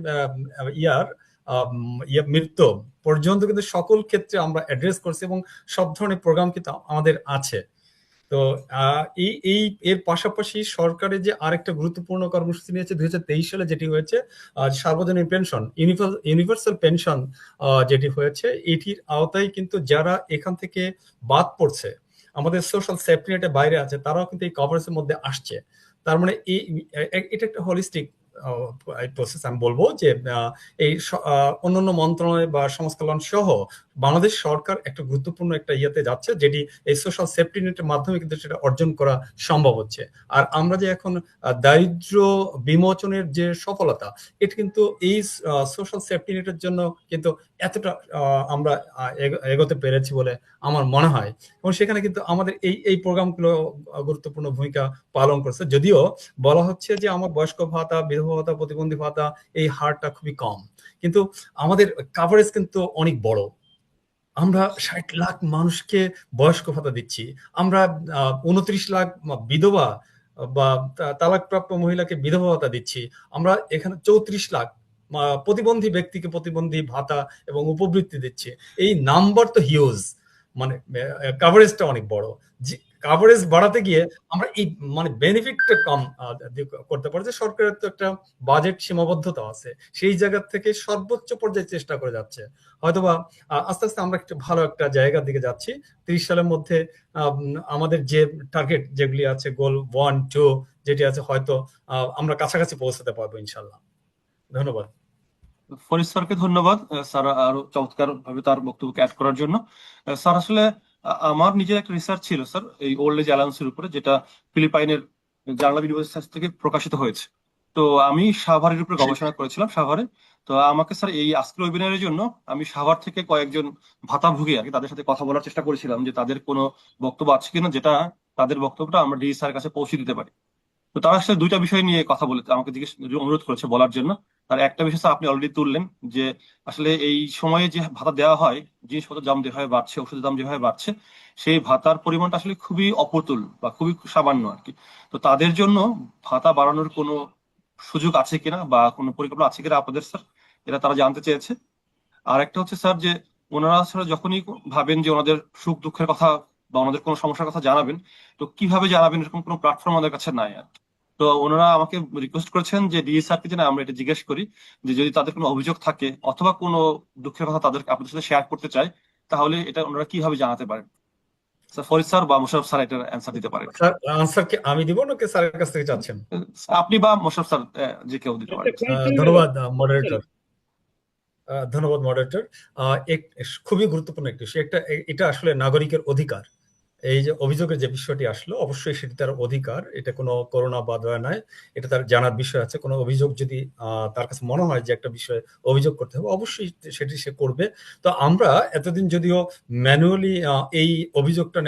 মৃত্যু পর্যন্ত কিন্তু সকল ক্ষেত্রে আমরা অ্যাড্রেস করছি এবং সব ধরনের প্রোগ্রাম কিন্তু আমাদের আছে। তো এর পাশাপাশি সরকারের যে আরেকটা গুরুত্বপূর্ণ কর্মসূচি নিয়েছে 2023 সালে, যেটি হয়েছে সার্বজনীন পেনশন, ইউনিভার্সাল পেনশন যেটি হয়েছে, এটির আওতায় কিন্তু যারা এখান থেকে বাদ পড়ছে আমাদের সোশ্যাল সেফটি নেটের বাইরে আছে তারাও কিন্তু এই কভারেজের মধ্যে আসছে। তার মানে এটা একটা হোলিস্টিক প্রসেস। আমি বলবো যে এই অন্যান্য মন্ত্রণালয় বা সমাজ কল্যাণ সহ বাংলাদেশ সরকার একটা গুরুত্বপূর্ণ একটা ইয়েতে যাচ্ছে, যেটি এই সোশ্যাল সেফটি নেটের মাধ্যমে কিন্তু সেটা অর্জন করা সম্ভব হচ্ছে। আর আমরা যে এখন দারিদ্র বিমোচনের যে সফলতা, এটা কিন্তু এই সোশ্যাল সেফটি নেটের জন্য কিন্তু এতটা আমরা এগোতে পেরেছি বলে আমার মনে হয়। এবং সেখানে কিন্তু আমাদের এই প্রোগ্রামগুলো গুরুত্বপূর্ণ ভূমিকা পালন করছে। যদিও বলা হচ্ছে যে আমার বয়স্ক ভাতা, বিধবা ভাতা, প্রতিবন্ধী ভাতা এই হারটা খুবই কম, কিন্তু আমাদের কাভারেজ কিন্তু অনেক বড়। আমরা 60 লাখ মানুষকে বয়স্ক ভাতা দিচ্ছি, আমরা 29 লাখ বিধবা বা তালাকপ্রাপ্ত মহিলাকে বিধবা ভাতা দিচ্ছি, আমরা এখানে 34 লাখ প্রতিবন্ধী ব্যক্তিকে প্রতিবন্ধী ভাতা এবং উপবৃত্তি দিচ্ছি। এই নাম্বার তো হিউজ, মানে কাভারেজটা অনেক বড়। কাভারেজ বাড়াতে গিয়ে আমরা এই মানে বেনিফিটটা কম করতে পারছি। সরকারের তো একটা বাজেট সীমাবদ্ধতা আছে, সেই জায়গা থেকে সর্বোচ্চ পর্যায়ে চেষ্টা করে যাচ্ছে। হয়তোবা আস্তে আস্তে আমরা একটা ভালো একটা জায়গার দিকে যাচ্ছি। 30 সালের মধ্যে আমাদের যে টার্গেট যেগুলি আছে, গোল 1, 2 যেটি আছে, হয়তো আমরা কাছাকাছি পৌঁছাতে পারবো ইনশাল্লাহ। ধন্যবাদ। ফরিদ স্যারকে ধন্যবাদ। স্যার আরো চমৎকার ভাবে তার বক্তব্যকে অ্যাড করার জন্য। স্যার আসলে আমার নিজের একটা রিসার্চ ছিল স্যার এই ওল্ড এজ অ্যালাউন্সের উপরে, যেটা ফিলিপাইনের জার্নাল ইউনিভার্সিটি থেকে প্রকাশিত হয়েছে। তো আমি সাভারের উপরে গবেষণা করেছিলাম, সাভারে। তো আমাকে স্যার এই আজকের ওয়েবিনারের জন্য আমি সাভার থেকে কয়েকজন ভাতাভোগী আর কি তাদের সাথে কথা বলার চেষ্টা করেছিলাম যে তাদের কোনো বক্তব্য আছে কিনা, যেটা তাদের বক্তব্যটা আমরা ডিএস স্যারের কাছে পৌঁছে দিতে পারি। তো তারা আসলে দুইটা বিষয় নিয়ে কথা বলে আমাকে অনুরোধ করেছে বলার জন্য। তার একটা বিষয় স্যার আপনি অলরেডি তুললেন যে আসলে এই সময়ে যে ভাতা দেওয়া হয়, জিনিসপত্রের দাম যেভাবে বাড়ছে, ওষুধের দাম যেভাবে বাড়ছে, সেই ভাতার পরিমাণটা আসলে খুবই অপ্রতুল বা খুবই সামান্য আর কি। তো তাদের জন্য ভাতা বাড়ানোর কোনো সুযোগ আছে কিনা বা কোনো পরিকল্পনা আছে কিনা আপনাদের স্যার, এটা তারা জানতে চেয়েছে। আর একটা হচ্ছে স্যার যে ওনারা আসলে যখনই ভাবেন যে ওনাদের সুখ দুঃখের কথা বা ওনাদের কোনো সমস্যার কথা জানাবেন, তো কিভাবে জানাবেন এরকম কোনো প্ল্যাটফর্ম আমাদের কাছে নাই আর কি। তো ওনারা আমাকে রিকোয়েস্ট করেছেন যে ডিএ স্যারকে যেন আমরা এটা জিজ্ঞেস করি যে যদি তাদের কোনো অভিযোগ থাকে অথবা কোনো দুঃখের কথা তাদের আপনাদের সাথে শেয়ার করতে চায়, তাহলে এটা ওনারা কিভাবে জানাতে পারেন। স্যার ফরিদ স্যার বা মোশাররফ স্যার এটার অ্যান্সার দিতে পারেন। স্যার আনসার কি আমি দিব নাকি স্যারের কাছ থেকে চাচ্ছেন? আপনি বা মোশাররফ স্যার যে কেউ দিতে পারেন। ধন্যবাদ মডারেটর। ধন্যবাদ মডারেটর। খুবই গুরুত্বপূর্ণ একটি বিষয়। এটা আসলে নাগরিকের অধিকার। এই যে অভিযোগের যে বিষয়টি আসলো, অবশ্যই সেটি তার অধিকার, এটা কোনো করোনা বা দয়া নয়, এটা তার জানার বিষয় আছে। কোনো অভিযোগ যদি তার কাছে মনে হয় যে একটা বিষয়ে অভিযোগ করতে হবে, অবশ্যই সেটি সে করবে। তো আমরা এতদিন যদিও ম্যানুয়ালি এই অভিযোগটা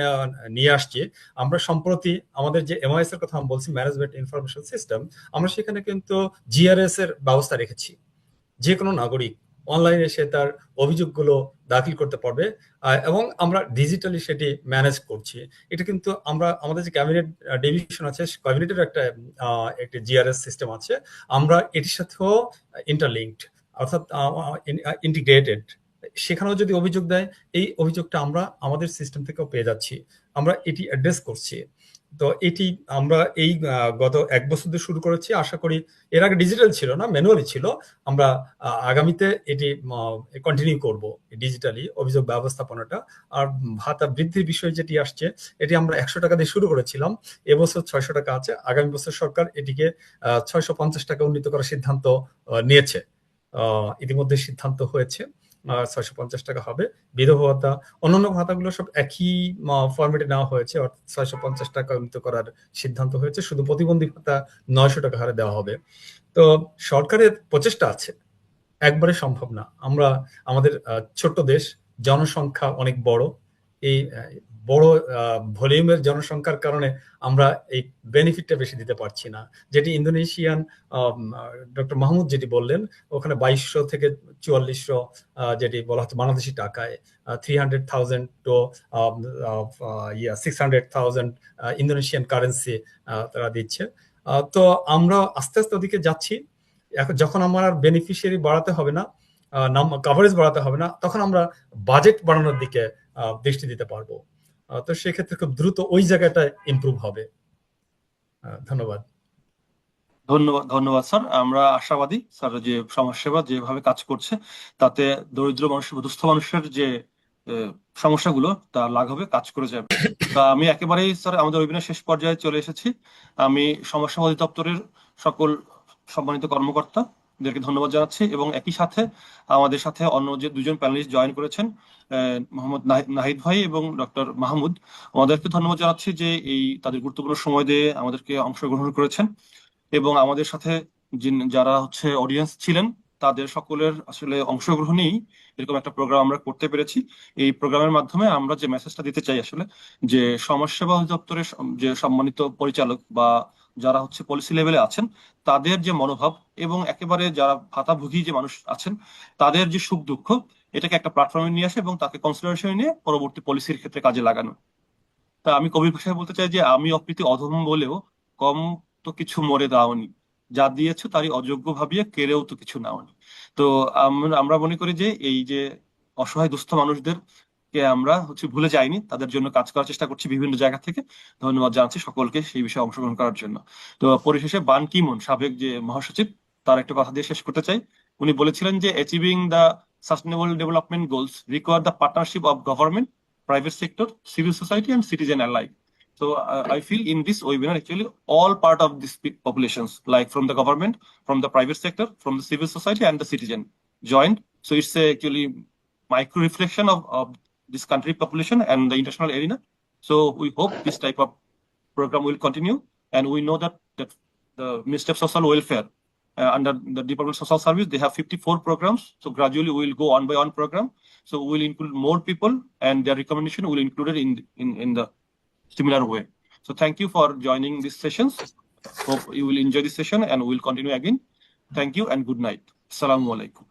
নিয়ে আসছি, আমরা সম্প্রতি আমাদের যে এমআইএস এর কথা আমি বলছি, ম্যানেজমেন্ট ইনফরমেশন সিস্টেম, আমরা সেখানে কিন্তু জিআরএস এর ব্যবস্থা রেখেছি। যে কোনো নাগরিক অনলাইনে সে তার অভিযোগগুলো দাখিল করতে পারবে এবং আমরা ডিজিটালি সেটি ম্যানেজ করছি। এটা কিন্তু আমরা আমাদের যে ক্যাবিনেট ডিভিশন আছে, ক্যাবিনেটের একটা জিআরএস সিস্টেম আছে, আমরা এটির সাথেও ইন্টারলিঙ্কড, অর্থাৎ ইন্টিগ্রেটেড। সেখানেও যদি অভিযোগ দেয়, এই অভিযোগটা আমরা আমাদের সিস্টেম থেকেও পেয়ে যাচ্ছি, আমরা এটি অ্যাড্রেস করছি। তো এটি আমরা এই গত 1 বছর ধরে শুরু করেছি। আশা করি এর আগে ডিজিটাল ছিল না, ম্যানুয়ালি ছিল। আমরা আগামীতে এটি কন্টিনিউ করব ডিজিটালি অভিযোগ ব্যবস্থাপনাটা। আর ভাতা বৃদ্ধির বিষয় যেটি আসছে, এটি আমরা 100 টাকা দিয়ে শুরু করেছিলাম, এবছর 600 টাকা আছে। আগামী বছর সরকার এটিকে 650 টাকা উন্নীত করার সিদ্ধান্ত নিয়েছে, ইতিমধ্যে সিদ্ধান্ত হয়েছে। 650 টাকা হবে। বিধবা ভাতা, অন্যান্য ভাতাগুলো সব একই ফরম্যাটে নেওয়া হয়েছে, অর্থাৎ 650 টাকা উন্নীত করার সিদ্ধান্ত হয়েছে। শুধু প্রতিবন্ধী ভাতা 900 টাকা হারে দেওয়া হবে। তো সরকারের প্রচেষ্টা আছে, একবারে সম্ভব না। আমাদের ছোট্ট দেশ, জনসংখ্যা অনেক বড়। এই বড় ভলিউমের জনসংখ্যার কারণে আমরা এই বেনিফিটটা বেশি দিতে পারছি না, যেটি ইন্দোনেশিয়ান ডক্টর মাহমুদ যেটি বললেন, ওখানে 2200 থেকে 4400 যেটি বলা হচ্ছে বাংলাদেশি টাকায় 300,000 to 600,000 ইন্দোনেশিয়ান কারেন্সি তারা দিচ্ছে। তো আমরা আস্তে আস্তে ওদিকে যাচ্ছি। এখন যখন আমার বেনিফিশিয়ারি বাড়াতে হবে না, কভারেজ বাড়াতে হবে না, তখন আমরা বাজেট বাড়ানোর দিকে দৃষ্টি দিতে পারবো। তো সেক্ষেত্রে খুব দ্রুত ওই জায়গাটায় ইমপ্রুভ হবে। ধন্যবাদ। ধন্যবাদ স্যার। আমরা আশাবাদী স্যার যে সমাজসেবা যেভাবে কাজ করছে, তাতে দরিদ্র মানুষের, দুস্থ মানুষের যে সমস্যাগুলো তা লাঘবে কাজ করে যাবে। তা আমি একেবারেই স্যার আমাদের ওয়েবিনার শেষ পর্যায়ে চলে এসেছি। আমি সমস্যা অধিদপ্তরের সকল সম্মানিত কর্মকর্তাদেরকে ধন্যবাদ জানাচ্ছি এবং একই সাথে আমাদের সাথে অন্য যে দুজন প্যানেলিস্ট জয়েন করেছেন, মোহাম্মদ নাহিদ ভাই এবং ডক্টর মাহমুদ, আমাদেরকে ধন্যবাদ জানাচ্ছি যে এই তাদের গুরুত্বপূর্ণ সময় দিয়ে আমাদেরকে অংশগ্রহণ করেছেন এবং আমাদের সাথে যারা হচ্ছে অডিয়েন্স ছিলেন তাদের সকলের আসলে অংশগ্রহণেই এরকম একটা প্রোগ্রাম আমরা করতে পেরেছি। এই প্রোগ্রামের মাধ্যমে আমরা যে মেসেজটা দিতে চাই আসলে যে সমাজসেবা অধিদপ্তরের যে সম্মানিত পরিচালক বা যারা হচ্ছে পলিসি লেভেলে আছেন তাদের যে মনোভাব এবং একেবারে যারা ভাতাভোগী যে মানুষ আছেন তাদের যে সুখ দুঃখ, এটাকে একটা প্ল্যাটফর্মে নিয়ে আসে এবং তাকে কনসিডারেশনে নিয়ে পরবর্তী পলিসির ক্ষেত্রে কাজে লাগানো। তা আমি কবির ভাষায় বলতে চাই যে আমি অপ্রীতি অধম বলেও কম তো কিছু মরে দাওনি, যা দিয়েছো তারই অযোগ্য ভাবিয়ে কেড়েও তো কিছু নাওনি। তো আমরা মনে করি যে এই যে অসহায় দুস্থ মানুষদের কে আমরা হচ্ছে ভুলে যাইনি, তাদের জন্য কাজ করার চেষ্টা করছি বিভিন্ন জায়গা থেকে। ধন্যবাদ জানাচ্ছি সকলকে সেই বিষয়ে অংশগ্রহণ করার জন্য। তো পরিশেষে বান কি মুন সাবেক যে মহাসচিব, তার একটা কথা দিয়ে শেষ করতে চাই। উনি বলেছিলেন যে achieving the sustainable development goals require the partnership of government, private sector, civil society, and citizen alike. So I feel in this webinar, actually, all part of these populations, like from the government, from the private sector, from the civil society, and the citizen joined. So it's actually micro reflection of this country population and the international arena. So we hope this type of program will continue, and we know that the Ministry of Social Welfare under the Department of Social Service, they have 54 programs. So gradually we will go one by one program. So we will include more people, and their recommendation will include it in the similar way. So thank you for joining these sessions. Hope you will enjoy this session, and we will continue again. Thank you and good night. Assalamu alaikum.